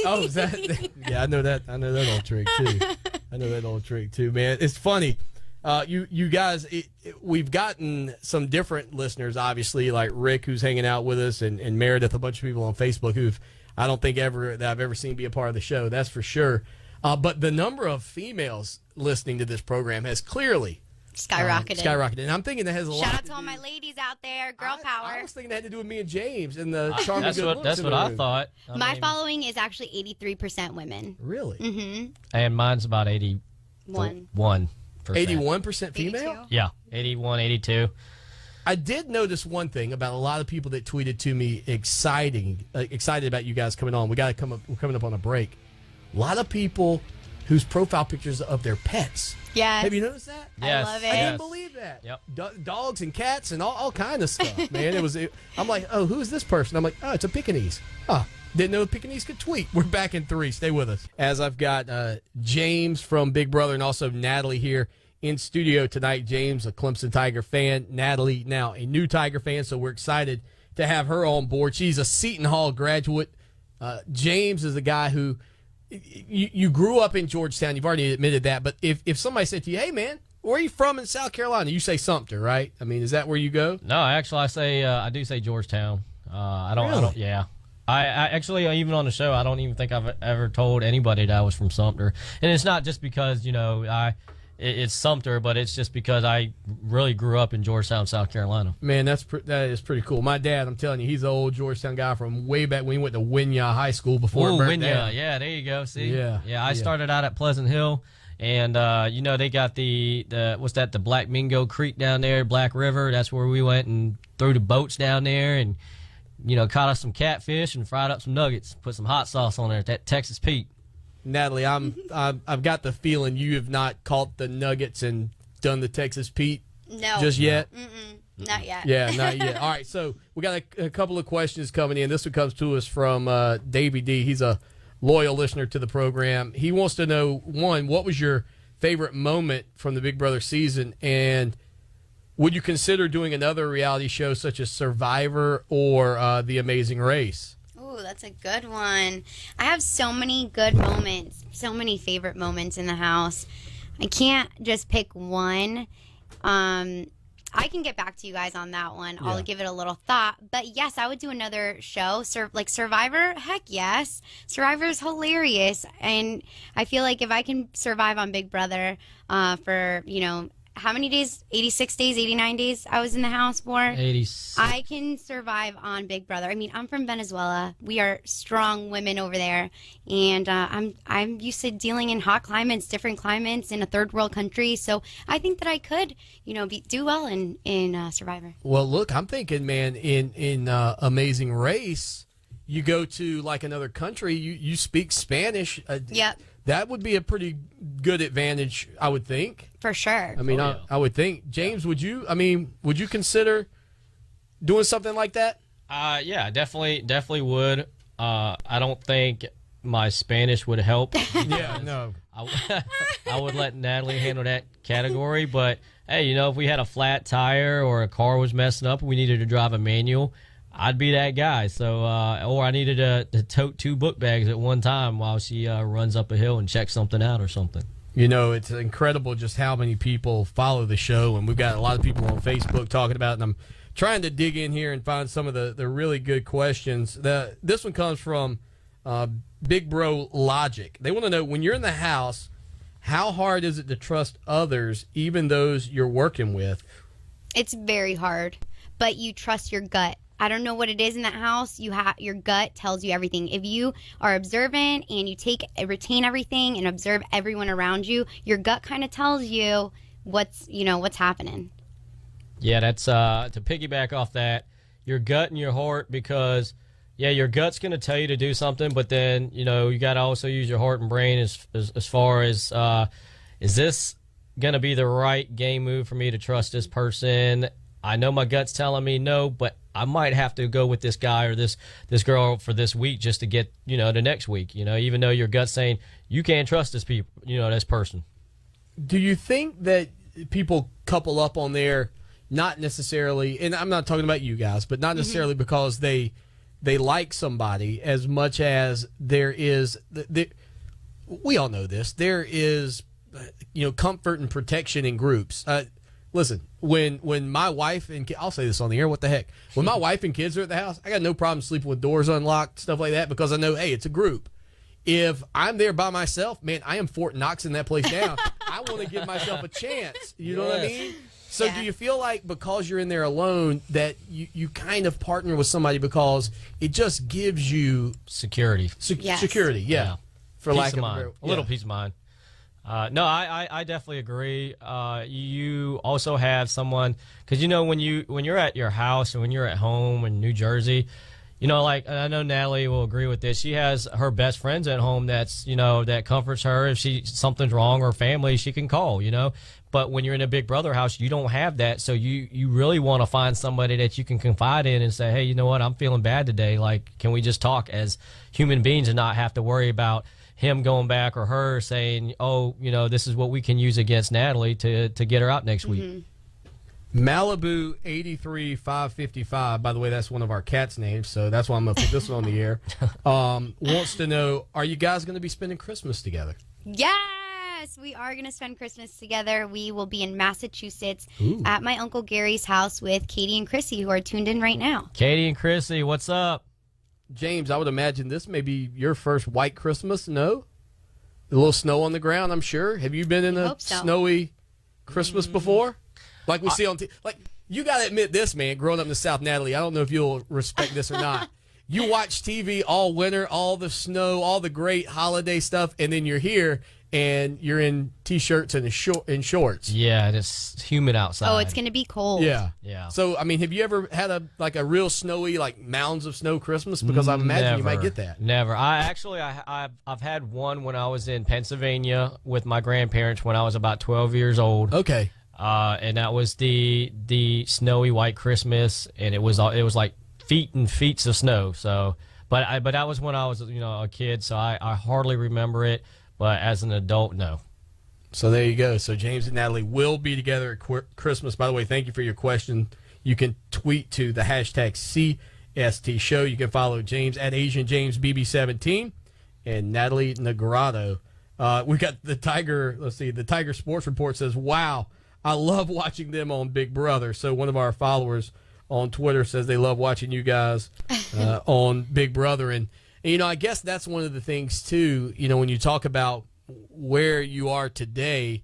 S1: Oh, is that? Yeah, I know that. I know that old trick too. Man. It's funny. You guys, we've gotten some different listeners, obviously, like Rick, who's hanging out with us, and Meredith, a bunch of people on Facebook who've I don't think that I've ever seen be a part of the show. That's for sure. But the number of females listening to this program has clearly
S2: skyrocketed.
S1: And I'm thinking that has a lot
S2: Shout out
S1: to
S2: to all
S1: do-
S2: my ladies out there, girl power.
S1: I was thinking that had to do with me and James and the charming
S3: That's
S1: good
S3: what
S1: looks
S3: that's
S1: in
S3: what
S1: the
S3: I
S1: room.
S3: thought.
S2: My following is actually 83% women.
S1: Really?
S2: Mm-hmm.
S3: And mine's about
S2: 1.
S3: 81%.
S1: 81% female?
S2: 82.
S3: Yeah, 81, 82.
S1: I did notice one thing about a lot of people that tweeted to me excited about you guys coming on. We're coming up on a break. A lot of people whose profile pictures of their pets.
S2: Yes.
S1: Have you noticed that?
S3: Yes.
S2: I love it.
S1: I
S2: Yes.
S1: didn't believe that.
S3: Yep.
S1: Dogs and cats and all kind of stuff, man. I'm like, oh, who's this person? I'm like, oh, it's a Pekingese. Oh, didn't know the Pekingese could tweet. We're back in 3. Stay with us. As I've got James from Big Brother and also Natalie here in studio tonight. James, a Clemson Tiger fan. Natalie, now a new Tiger fan, so we're excited to have her on board. She's a Seton Hall graduate. James is a guy who you grew up in Georgetown. You've already admitted that. But if somebody said to you, hey, man, where are you from in South Carolina? You say Sumter, right? I mean, is that where you go?
S3: No, actually, I do say Georgetown. I don't.
S1: Really?
S3: Yeah. I actually, even on the show, I don't even think I've ever told anybody that I was from Sumter. And it's not just because, it's Sumter, but it's just because I really grew up in Georgetown, South Carolina.
S1: Man, that is pretty cool. My dad, I'm telling you, he's an old Georgetown guy from way back when he went to Winyah High School before it burnt down.
S3: Yeah, there you go. See?
S1: Yeah.
S3: I started out at Pleasant Hill, and, they got the Black Mingo Creek down there, Black River. That's where we went and threw the boats down there and, caught us some catfish and fried up some nuggets, put some hot sauce on there, that Texas Pete.
S1: Natalie, I've got the feeling you have not caught the nuggets and done the Texas Pete just yet.
S2: Not yet.
S1: Yeah, not yet. All right, so we got a couple of questions coming in. This one comes to us from Davey D. He's a loyal listener to the program. He wants to know, one, what was your favorite moment from the Big Brother season, and would you consider doing another reality show such as Survivor or The Amazing Race?
S2: Ooh, that's a good one. I have so many good moments, so many favorite moments in the house. I can't just pick one. I can get back to you guys on that one. I'll give it a little thought. But yes, I would do another show. Like Survivor, heck yes. Survivor is hilarious. And I feel like if I can survive on Big Brother for, how many days? 86 days, 89 days I was in the house for?
S3: 86.
S2: I can survive on Big Brother. I mean, I'm from Venezuela. We are strong women over there. And I'm used to dealing in hot climates, different climates in a third world country. So I think that I could, do well in Survivor.
S1: Well, look, I'm thinking, man, in Amazing Race, you go to like another country, you speak Spanish.
S2: Yep.
S1: That would be a pretty good advantage, I would think.
S2: For sure.
S1: I mean, I would think. James, would you consider doing something like that?
S3: Yeah, definitely would. I don't think my Spanish would help.
S1: Yeah, no.
S3: I would let Natalie handle that category, but hey, if we had a flat tire or a car was messing up and we needed to drive a manual, I'd be that guy. So, or I needed to tote 2 book bags at one time while she runs up a hill and checks something out or something.
S1: It's incredible just how many people follow the show, and we've got a lot of people on Facebook talking about it, and I'm trying to dig in here and find some of the really good questions. This one comes from Big Bro Logic. They want to know, when you're in the house, how hard is it to trust others, even those you're working with?
S2: It's very hard, but you trust your gut. I don't know what it is in that house. Your gut tells you everything. If you are observant and you retain everything and observe everyone around you, your gut kind of tells you what's happening.
S3: Yeah, that's to piggyback off that, your gut and your heart, because your gut's going to tell you to do something, but then you got to also use your heart and brain as far as is this going to be the right game move for me to trust this person? I know my gut's telling me no, but I might have to go with this guy or this girl for this week just to get the next week. Even though your gut's saying you can't trust this person.
S1: Do you think that people couple up on there, not necessarily, and I'm not talking about you guys, but not necessarily because they like somebody as much as there is we all know this, there is comfort and protection in groups. Listen, when my wife and I'll say this on the air, what the heck? When my wife and kids are at the house, I got no problem sleeping with doors unlocked, stuff like that, because I know, hey, it's a group. If I'm there by myself, man, I am Fort Knoxing that place down. I want to give myself a chance. You know what I mean? So do you feel like because you're in there alone that you kind of partner with somebody because it just gives you
S3: security?
S1: Security, yeah. For
S3: peace
S1: lack
S3: of
S1: of
S3: mind. A little peace of mind. No, I definitely agree. You also have someone, because when you're at your house and when you're at home in New Jersey, like, I know Natalie will agree with this. She has her best friends at home that comforts her. If something's wrong or family, she can call. But when you're in a Big Brother house, you don't have that. So you really want to find somebody that you can confide in and say, hey, you know what, I'm feeling bad today. Like, can we just talk as human beings and not have to worry about him going back or her saying, oh, this is what we can use against Natalie to get her out next week.
S1: Malibu 83555, by the way, that's one of our cats' names, so that's why I'm going to put this one on the air, wants to know, are you guys going to be spending Christmas together?
S2: Yes, we are going to spend Christmas together. We will be in Massachusetts at my Uncle Gary's house with Katie and Chrissy, who are tuned in right now.
S3: Katie and Chrissy, what's up?
S1: James, I would imagine this may be your first white Christmas, no? A little snow on the ground, I'm sure. Have you been in a snowy Christmas before? Like we see on TV. Like, you got to admit this, man, growing up in the South, Natalie, I don't know if you'll respect this or not. You watch TV all winter, all the snow, all the great holiday stuff, and then you're here and you're in T-shirts and shorts.
S3: Yeah, it's humid outside.
S2: Oh, it's going to be cold.
S1: Yeah.
S3: Yeah.
S1: So, I mean, have you ever had a real snowy, like mounds of snow Christmas? Because I imagine you might get that.
S3: Never. I've had one when I was in Pennsylvania with my grandparents when I was about 12 years old.
S1: Okay.
S3: And that was the snowy white Christmas, and it was like feet and feet of snow. So, but that was when I was a kid, so I hardly remember it. But as an adult, no.
S1: So there you go. So James and Natalie will be together at Christmas. By the way, thank you for your question. You can tweet to the hashtag CST Show. You can follow James at Asian James BB17 and Natalie Negrotti. We got the Tiger. Let's see. The Tiger Sports Report says, "Wow, I love watching them on Big Brother." So one of our followers on Twitter says they love watching you guys on Big Brother. And I guess that's one of the things, too, when you talk about where you are today,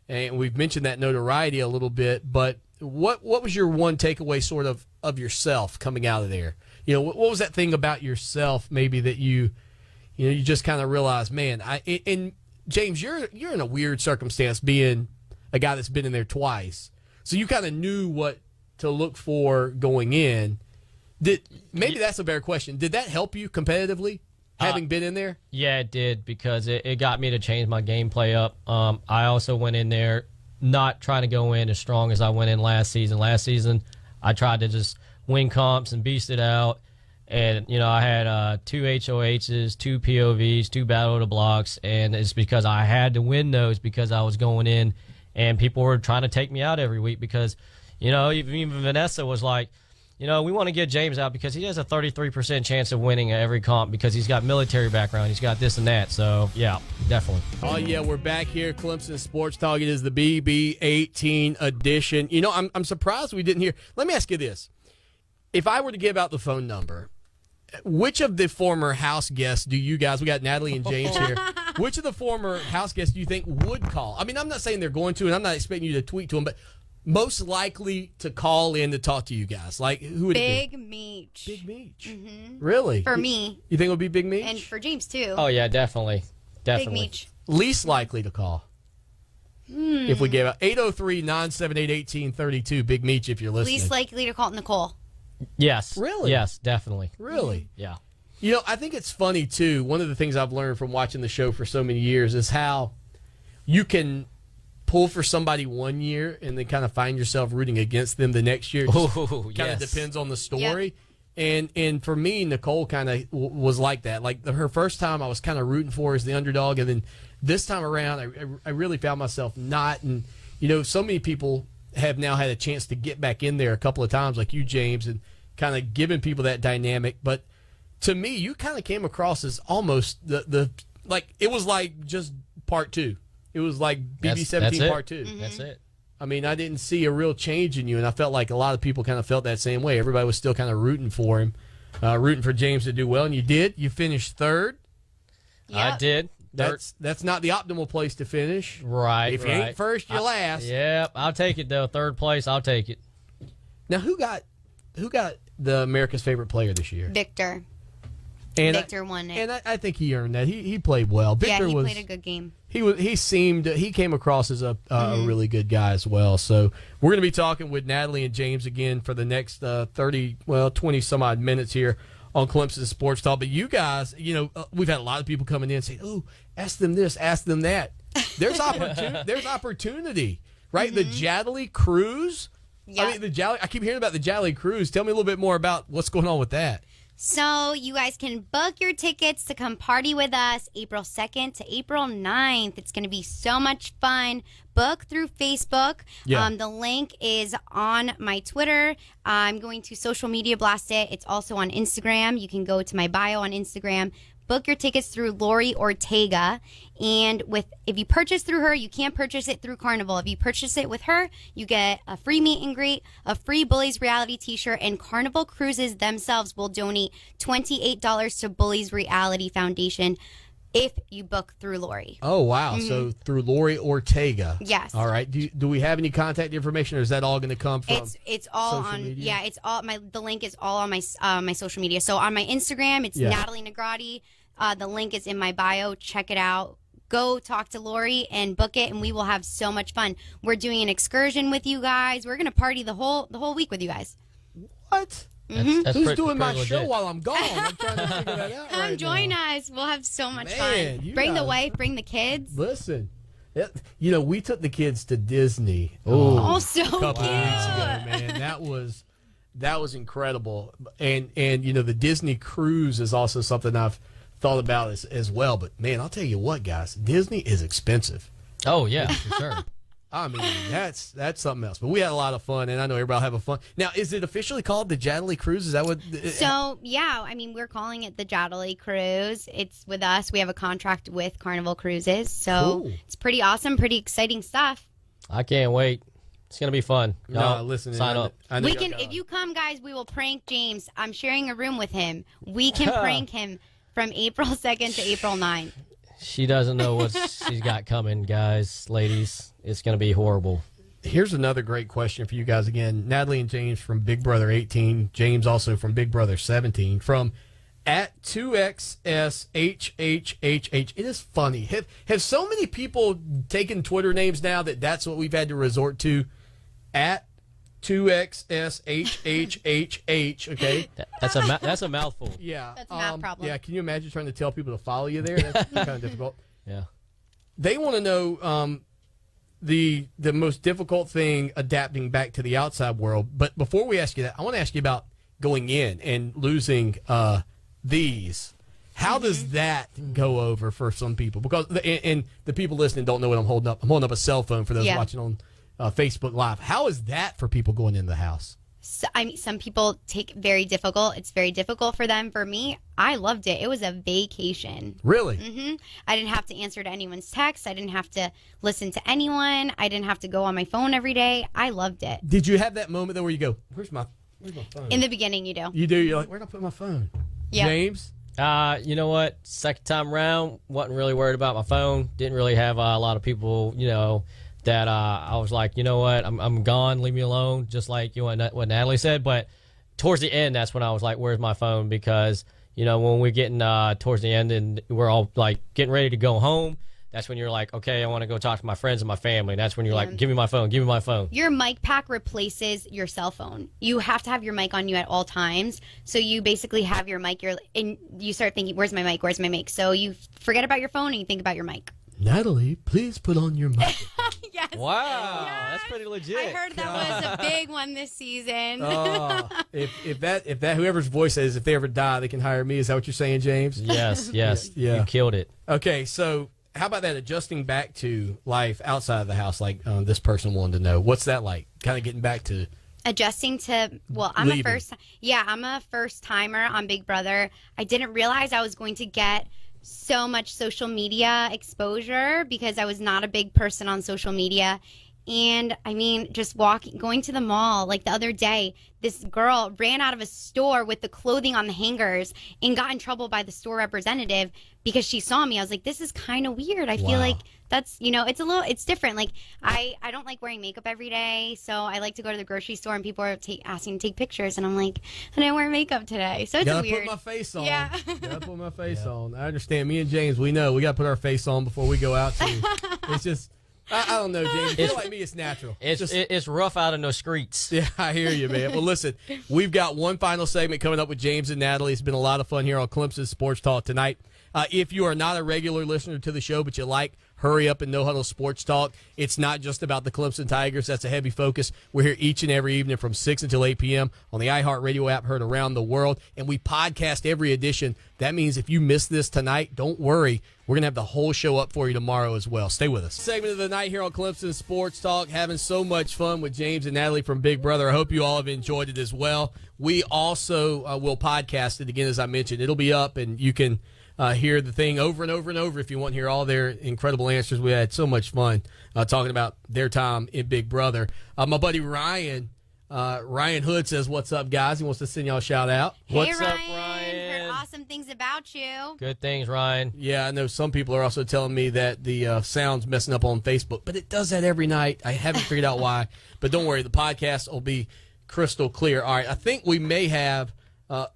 S1: and we've mentioned that notoriety a little bit, but what was your one takeaway sort of yourself coming out of there? What was that thing about yourself maybe that you just kind of realized, man, and James, you're in a weird circumstance being a guy that's been in there twice. So you kind of knew what to look for going in. Maybe that's a better question. Did that help you competitively, having been in there?
S3: Yeah, it did, because it got me to change my gameplay up. I also went in there not trying to go in as strong as I went in last season. Last season, I tried to just win comps and beast it out. And, I had 2 HOHs, 2 POVs, 2 battle to blocks, and it's because I had to win those because I was going in, and people were trying to take me out every week because, even Vanessa was like, you know, we want to get James out because he has a 33% chance of winning every comp because he's got military background. He's got this and that. So, yeah, definitely.
S1: Oh, yeah, we're back here. Clemson Sports Talk. It is the BB18 edition. You know, I'm surprised we didn't hear. Let me ask you this. If I were to give out the phone number, which of the former house guests do you guys, we got Natalie and James here, which of the former house guests do you think would call? I mean, I'm not saying they're going to, and I'm not expecting you to tweet to them, but most likely to call in to talk to you guys. Like, who would it be?
S2: Big Meech.
S1: Big Meech. Mm-hmm. Really?
S2: For me.
S1: You think it would be Big Meech?
S2: And for James, too.
S3: Oh, yeah, definitely.
S2: Big Meech.
S1: Least likely to call. If we gave out 803-978-1832, Big Meech, if you're listening.
S2: Least likely to call Nicole.
S3: Yes.
S1: Really?
S3: Yes, definitely.
S1: Really?
S3: Yeah.
S1: You know, I think it's funny, too. One of the things I've learned from watching the show for so many years is how you can pull for somebody one year and then kind of find yourself rooting against them the next year. Kind of depends on the story. Yep. And for me, Nicole kind of was like that. Like her first time, I was kind of rooting for her as the underdog, and then this time around, I really found myself not. And you know, so many people have now had a chance to get back in there a couple of times, like you, James, and kind of giving people that dynamic. But to me, you kind of came across as almost the like it was like just part two. It was like BB17 part 2.
S3: Mm-hmm. That's it.
S1: I mean, I didn't see a real change in you, and I felt like a lot of people kind of felt that same way. Everybody was still kind of rooting for him, rooting for James to do well, and you did. You finished third.
S2: Yep.
S3: I did.
S1: That's not the optimal place to finish.
S3: Right.
S1: If you ain't first, you're last.
S3: Yep. I'll take it, though. Third place, I'll take it.
S1: Now, who got the America's Favorite Player this year?
S2: Victor.
S1: And
S2: Victor won it.
S1: And I think he earned that. He played well. Victor
S2: played a good game.
S1: He came across as a really good guy as well. So we're going to be talking with Natalie and James again for the next 20 some odd minutes here on Clemson Sports Talk. But you guys, you know, we've had a lot of people coming in saying, "Oh, ask them this, ask them that." There's opportunity, right? The Jatalie cruise.
S2: Yeah.
S1: I mean, I keep hearing about the Jatalie cruise. Tell me a little bit more about what's going on with that.
S2: So you guys can book your tickets to come party with us April 2nd to April 9th. It's going to be so much fun. Book through Facebook.
S1: Yeah.
S2: The link is on my Twitter. I'm going to social media blast it. It's also on Instagram. You can go to my bio on Instagram. Book your tickets through Lori Ortega. And if you purchase through her, you can't purchase it through Carnival. If you purchase it with her, you get a free meet and greet, a free Bullies Reality t-shirt, and Carnival Cruises themselves will donate $28 to Bullies Reality Foundation if you book through Lori.
S1: Oh, wow. So through Lori Ortega.
S2: Yes.
S1: All right. Do we have any contact information, or is that all going to come from
S2: It's all
S1: social
S2: on
S1: media?
S2: it's all the link is all on my my social media. So on my Instagram, it's Natalie Negrotti. The link is in my bio. Check it out. Go talk to Lori and book it, and we will have so much fun. We're doing an excursion with you guys. We're going to party the whole week with you guys.
S1: What?
S3: That's
S1: Who's
S3: pretty
S1: doing my
S3: legit.
S1: show while I'm gone? I'm trying to figure that out
S2: Come join us. We'll have so much
S1: Man,
S2: fun.
S1: you
S2: Bring the
S1: guys-
S2: wife, bring the kids.
S1: Listen, you know, we took the kids to Disney.
S2: Oh, so
S1: a couple
S2: cute.
S1: weeks ago, man. That was incredible. And you know, the Disney cruise is also something I've thought about as well. But man, I'll tell you what, guys, Disney is expensive.
S3: Oh, yeah, for sure.
S1: I mean, that's something else. But we had a lot of fun, and I know everybody will have a fun. Now, is it officially called the Jatalie Cruise? Is that what?
S2: So, yeah, I mean, we're calling it the Jatalie Cruise. It's with us. We have a contract with Carnival Cruises. So
S1: Cool.
S2: It's pretty awesome, pretty exciting stuff.
S3: I can't wait. It's going to be fun.
S1: No,
S3: Y'all
S1: listen.
S3: sign up.
S1: I know
S2: We
S1: y'all
S2: can,
S1: got-
S2: if you come, guys, we will prank James. I'm sharing a room with him. We can prank him from April 2nd to April 9th.
S3: She doesn't know what she's got coming, guys, ladies. It's going to be horrible.
S1: Here's another great question for you guys again. Natalie and James from Big Brother 18. James also from Big Brother 17. From at 2XSHHHH. It is funny. Have so many people taken Twitter names now that's what we've had to resort to? At 2XSHHHH. Okay.
S3: That's a mouthful.
S1: Yeah.
S2: That's a math problem.
S1: Yeah. Can you imagine trying to tell people to follow you there? That's kind of difficult.
S3: Yeah.
S1: They want to know the most difficult thing adapting back to the outside world. But before we ask you that, I want to ask you about going in and losing these. How does that go over for some people? Because and the people listening don't know what I'm holding up. I'm holding up a cell phone for those watching on Facebook Live. How is that for people going in the house?
S2: So, I mean, some people take very difficult. It's very difficult for them. For me, I loved it. It was a vacation.
S1: Really?
S2: I didn't have to answer to anyone's text. I didn't have to listen to anyone. I didn't have to go on my phone every day. I loved it.
S1: Did you have that moment though where you go, where's my phone?
S2: In the beginning, you do.
S1: You do. You're like, where'd I put my phone?
S2: Yeah.
S1: James?
S3: You know what? Second time around, wasn't really worried about my phone. Didn't really have a lot of people, that I was like, you know what? I'm gone. Leave me alone. Just like what Natalie said. But towards the end, that's when I was like, where's my phone? Because, when we're getting towards the end and we're all like getting ready to go home, that's when you're like, okay, I want to go talk to my friends and my family. And that's when you're like, give me my phone. Give me my phone.
S2: Your mic pack replaces your cell phone. You have to have your mic on you at all times. So you basically have your mic, and you start thinking, where's my mic? Where's my mic? So you forget about your phone and you think about your mic.
S1: Natalie, please put on your mic.
S2: Yes.
S3: Wow,
S2: Yes.
S3: that's pretty legit.
S2: I heard that was a big one this season.
S1: If that whoever's voice is, if they ever die, they can hire me. Is that what you're saying, James?
S3: Yes.
S1: Yeah.
S3: You killed it.
S1: Okay, so how about that adjusting back to life outside of the house, like this person wanted to know? What's that like? Kind of getting back to
S2: Adjusting to, I'm
S1: leaving.
S2: I'm a first timer on Big Brother. I didn't realize I was going to get so much social media exposure because I was not a big person on social media. And I mean, just going to the mall, like the other day, this girl ran out of a store with the clothing on the hangers and got in trouble by the store representative because she saw me. I was like, this is kind of weird. I feel like that's, it's different. Like, I don't like wearing makeup every day. So I like to go to the grocery store and people are asking to take pictures. And I'm like, I didn't wear makeup today. So it's
S1: gotta
S2: weird.
S1: put my face on.
S2: Yeah.
S1: Gotta put my face on. I understand. Me and James, we know we gotta put our face on before we go out too. It's just I don't know, James. Feel like me, it's natural.
S3: It's rough out in those streets.
S1: Yeah, I hear you, man. Well, listen, we've got one final segment coming up with James and Natalie. It's been a lot of fun here on Clemson Sports Talk tonight. If you are not a regular listener to the show, but you like Hurry Up and No Huddle Sports Talk, it's not just about the Clemson Tigers. That's a heavy focus. We're here each and every evening from 6 until 8 p.m. on the iHeartRadio app, heard around the world, and we podcast every edition. That means if you missed this tonight, don't worry. We're going to have the whole show up for you tomorrow as well. Stay with us. Segment of the night here on Clemson Sports Talk. Having so much fun with James and Natalie from Big Brother. I hope you all have enjoyed it as well. We also will podcast it again, as I mentioned. It'll be up, and you can hear the thing over and over and over if you want to hear all their incredible answers. We had so much fun talking about their time in Big Brother. My buddy Ryan Hood says, what's up, guys? He wants to send y'all a shout out.
S2: Hey,
S3: What's
S2: Ryan.
S3: up, Ryan?
S2: Heard awesome things about you.
S3: Good things, Ryan.
S1: Yeah, I know some people are also telling me that the sound's messing up on Facebook, but it does that every night. I haven't figured out why, but don't worry. The podcast will be crystal clear. All right, I think we may have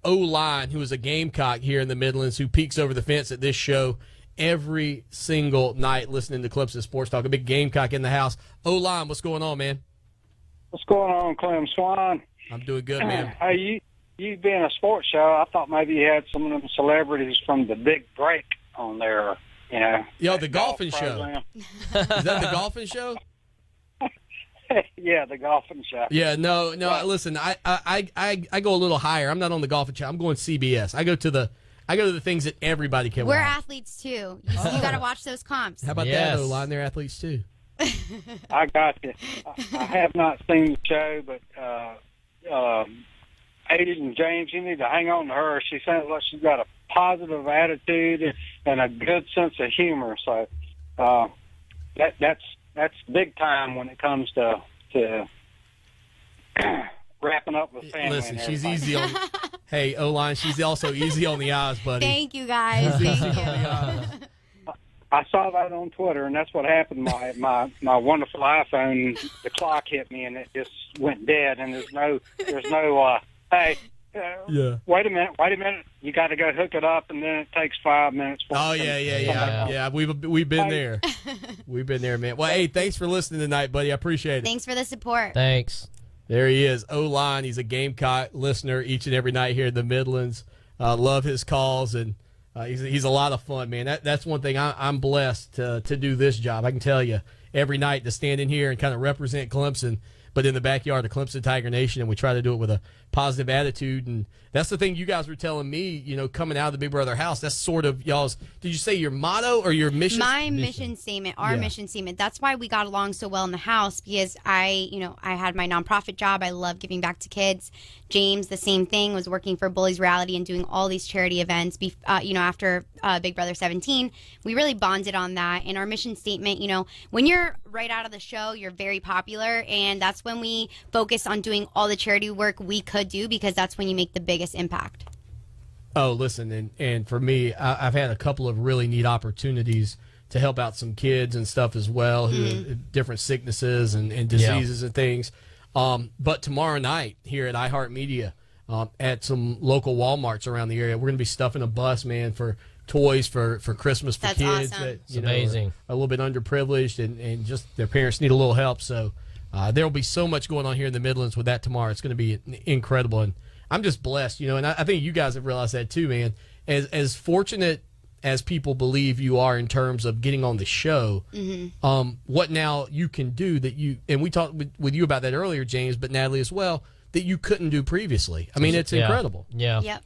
S1: O-Line, who is a Gamecock here in the Midlands, who peeks over the fence at this show every single night listening to Clemson Sports Talk. A big Gamecock in the house. O-Line, what's going on, man?
S7: What's going on, Clem Swan?
S1: I'm doing good, man.
S7: Hey, you being a sports show, I thought maybe you had some of them celebrities from the Big Break on there,
S1: Yo, the golfing show.
S7: program.
S1: Is that the golfing show?
S7: Yeah, the golfing show.
S1: Yeah, no. Listen, I go a little higher. I'm not on the golfing channel. I'm going CBS. I go to the things that everybody can
S2: We're
S1: watch.
S2: athletes, too. You got to watch those comps.
S1: How about
S3: Yes.
S1: that, O-Line? They're athletes, too.
S7: I got you. I have not seen the show, but Aiden and James, you need to hang on to her. She sounds like she's got a positive attitude and a good sense of humor. So that's big time when it comes to wrapping up with family.
S1: Listen,
S7: and
S1: she's
S7: everything.
S1: easy on. Hey, O-Line, she's also easy on the eyes, buddy.
S2: Thank you, guys. Thank you.
S7: I saw that on Twitter, and that's what happened. My wonderful iPhone, the clock hit me, and it just went dead. And there's no hey,
S1: Yeah.
S7: wait a minute, you got to go hook it up, and then it takes 5 minutes.
S1: Oh yeah. We've been there. We've been there, man. Well, hey, thanks for listening tonight, buddy. I appreciate it.
S2: Thanks for the support.
S3: Thanks.
S1: There he is, O-Line. He's a Gamecock listener each and every night here in the Midlands. Love his calls, and he's a lot of fun, man. That's one thing I'm blessed to do this job. I can tell you every night to stand in here and kind of represent Clemson but in the backyard of Clemson Tiger Nation, and we try to do it with a positive attitude. And that's the thing you guys were telling me, you know, coming out of the Big Brother house. That's sort of y'all's, did you say your motto or your mission?
S2: My mission statement, our mission statement. That's why we got along so well in the house, because I had my nonprofit job. I love giving back to kids. James, the same thing, was working for Bullies Reality and doing all these charity events. After Big Brother 17, we really bonded on that. And our mission statement, you know, when you're right out of the show, you're very popular, and that's when we focus on doing all the charity work we could do, because that's when you make the biggest impact.
S1: Oh, listen, and for me, I've had a couple of really neat opportunities to help out some kids and stuff as well, who have different sicknesses and diseases and things. But tomorrow night here at iHeartMedia, at some local Walmarts around the area, we're going to be stuffing a bus, man, for toys for Christmas for
S2: That's
S1: kids
S2: awesome.
S1: that
S3: Amazing.
S1: are a little bit underprivileged and just their parents need a little help. So there will be so much going on here in the Midlands with that tomorrow. It's going to be incredible, and I'm just blessed, you know. And I think you guys have realized that too, man. As fortunate as people believe you are in terms of getting on the show, what now you can do that you, and we talked with you about that earlier, James, but Natalie as well, that you couldn't do previously. I mean, it's incredible.
S3: Yeah.
S2: Yep.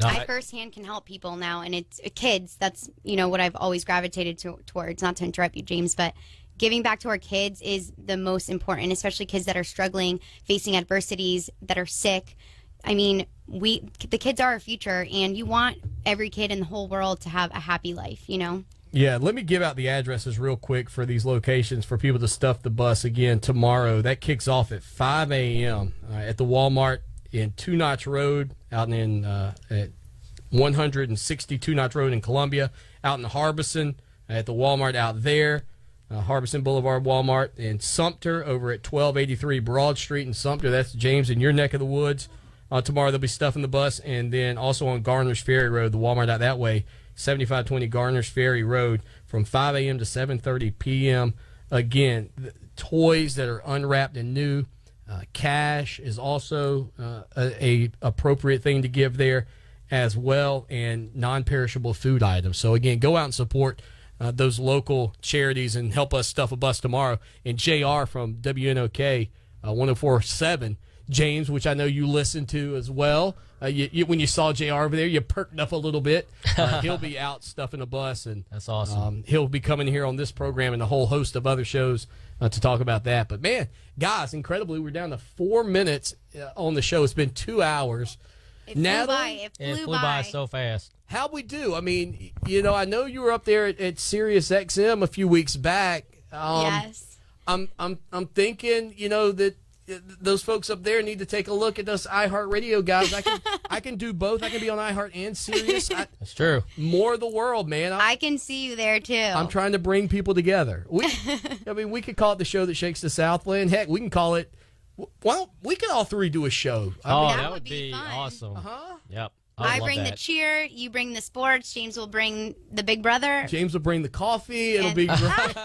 S3: No,
S2: I firsthand can help people now, and it's kids. That's, you know, what I've always gravitated towards. Not to interrupt you, James, but giving back to our kids is the most important, especially kids that are struggling, facing adversities, that are sick. I mean, the kids are our future, and you want every kid in the whole world to have a happy life, you know?
S1: Yeah, let me give out the addresses real quick for these locations for people to stuff the bus again tomorrow. That kicks off at 5 a.m. At the Walmart in Two Notch Road, out in at 162 Notch Road in Columbia, out in Harbison at the Walmart out there, Harbison Boulevard Walmart, in Sumter over at 1283 Broad Street in Sumter. That's James in your neck of the woods. Tomorrow they'll be stuffing the bus, and then also on Garner's Ferry Road, the Walmart out that way, 7520 Garner's Ferry Road, from 5 a.m. to 7:30 p.m. Again, toys that are unwrapped and new. Cash is also a appropriate thing to give there as well, and non-perishable food items. So again, go out and support those local charities and help us stuff a bus tomorrow. And JR from WNOK 104.7, James, which I know you listen to as well. When you saw JR over there, you perked up a little bit. He'll be out stuffing a bus, and
S3: that's awesome.
S1: He'll be coming here on this program and a whole host of other shows to talk about that. But man, guys, incredibly, we're down to 4 minutes on the show. It's been 2 hours.
S2: It flew by. It flew by
S3: so fast.
S1: How'd we do? I mean, you know, I know you were up there at Sirius XM a few weeks back.
S2: Yes.
S1: I'm thinking, you know, that those folks up there need to take a look at us iHeartRadio guys. I can do both. I can be on iHeart and Sirius.
S3: That's true.
S1: More of the world, man.
S2: I can see you there too.
S1: I'm trying to bring people together. I mean, we could call it the show that shakes the Southland. Heck, we can call it. Well, we could all three do a show.
S3: That would be
S2: fun.
S3: awesome. Yep.
S2: I bring the cheer, you bring the sports, James will bring the Big Brother.
S1: James will bring the coffee. It'll be great.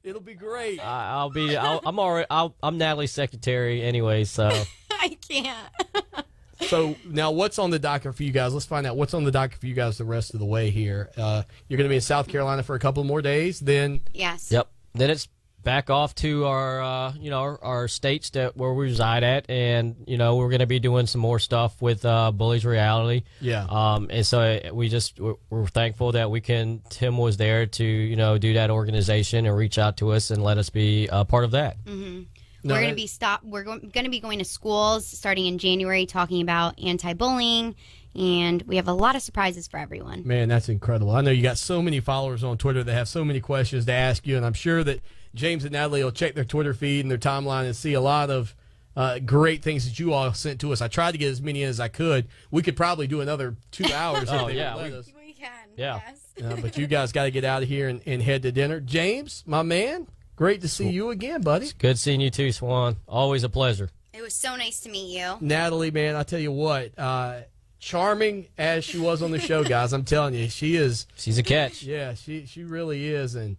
S1: It'll be great.
S3: I'm Natalie's secretary anyway, so.
S2: I can't.
S1: So now what's on the docket for you guys? Let's find out what's on the docket for you guys the rest of the way here. You're going to be in South Carolina for a couple more days. Then
S2: Yes.
S3: Yep. Then it's back off to our our states where we reside at, and we're going to be doing some more stuff with Bullies Reality.
S1: Yeah.
S3: And so we're thankful that Tim was there to do that organization and reach out to us and let us be a part of that.
S2: Mm-hmm. We're going to be going to schools starting in January, talking about anti-bullying, and we have a lot of surprises for everyone.
S1: Man, that's incredible. I know you got so many followers on Twitter that have so many questions to ask you, and I'm sure that James and Natalie will check their Twitter feed and their timeline and see a lot of great things that you all sent to us. I tried to get as many as I could. We could probably do another 2 hours.
S3: Oh,
S1: if they
S3: yeah.
S1: would let us.
S2: We can.
S3: Yeah.
S2: Yes.
S1: But you guys got to get out of here and head to dinner. James, my man, great to see you again, buddy.
S3: It's good seeing you too, Swan. Always a pleasure.
S2: It was so nice to meet you.
S1: Natalie, man, I tell you what, charming as she was on the show, guys, I'm telling you, she's
S3: a catch.
S1: Yeah, she really is. And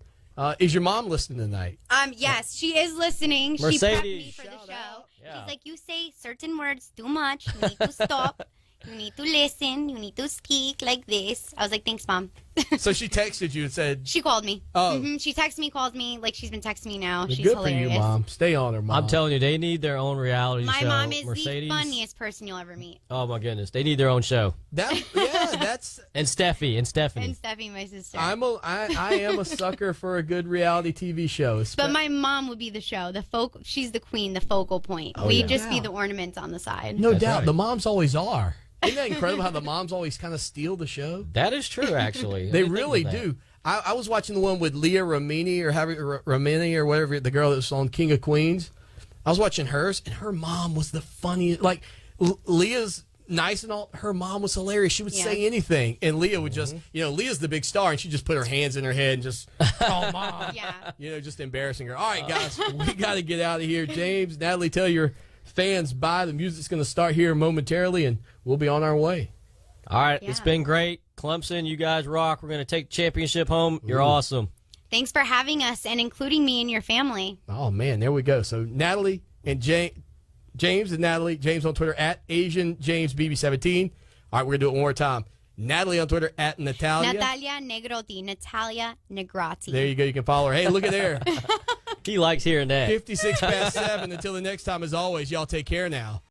S1: is your mom listening tonight?
S2: Yes, she is listening.
S3: Mercedes.
S2: She prepped me for the
S1: Shout
S2: show.
S1: out.
S3: Yeah.
S2: She's like, you say certain words too much. You need to stop. You need to listen. You need to speak like this. I was like, thanks, Mom.
S1: So she texted you and said,
S2: She called me.
S1: Oh.
S2: She texted me, called me, like she's been texting me now. She's
S1: good
S2: hilarious.
S1: for you, Mom. Stay on her, Mom.
S3: I'm telling you, they need their own reality
S2: My
S3: show.
S2: mom is
S3: Mercedes.
S2: the funniest person you'll ever meet.
S3: Oh my goodness, they need their own show.
S1: That's.
S3: And Steffi and Stephanie.
S2: And Steffi, my sister.
S1: I am a sucker for a good reality TV show.
S2: But my mom would be the show. She's the queen, the focal point. We'd just be the ornaments on the side.
S1: No
S3: That's
S1: doubt.
S3: right.
S1: The moms always are. Isn't that incredible how the moms always kind of steal the show?
S3: That is true, actually.
S1: They
S3: I didn't think
S1: really
S3: of that.
S1: do. I was watching the one with Leah Remini Remini or whatever, the girl that was on King of Queens. I was watching hers, and her mom was the funniest. Like, Leah's nice and all. Her mom was hilarious. She would say anything, and Leah would just, Leah's the big star, and she just put her hands in her head and just, oh, Mom.
S2: Yeah.
S1: Just embarrassing her. All right, guys, we got to get out of here. James, Natalie, tell your fans bye. The music's going to start here momentarily, and we'll be on our way.
S3: All right,
S2: Yeah.
S3: it's been great. Clemson, you guys rock. We're going to take the championship home. You're awesome.
S2: Thanks for having us and including me in your family.
S1: Oh, man, there we go. So Natalie and James and Natalie. James on Twitter at Asian James BB17. All right, we're going to do it one more time. Natalie on Twitter at Natalia.
S2: Natalia Negrotti. Natalia Negrotti.
S1: There you go. You can follow her. Hey, look at there.
S3: He likes hearing that.
S1: 56 past 7. Until the next time, as always, y'all take care now.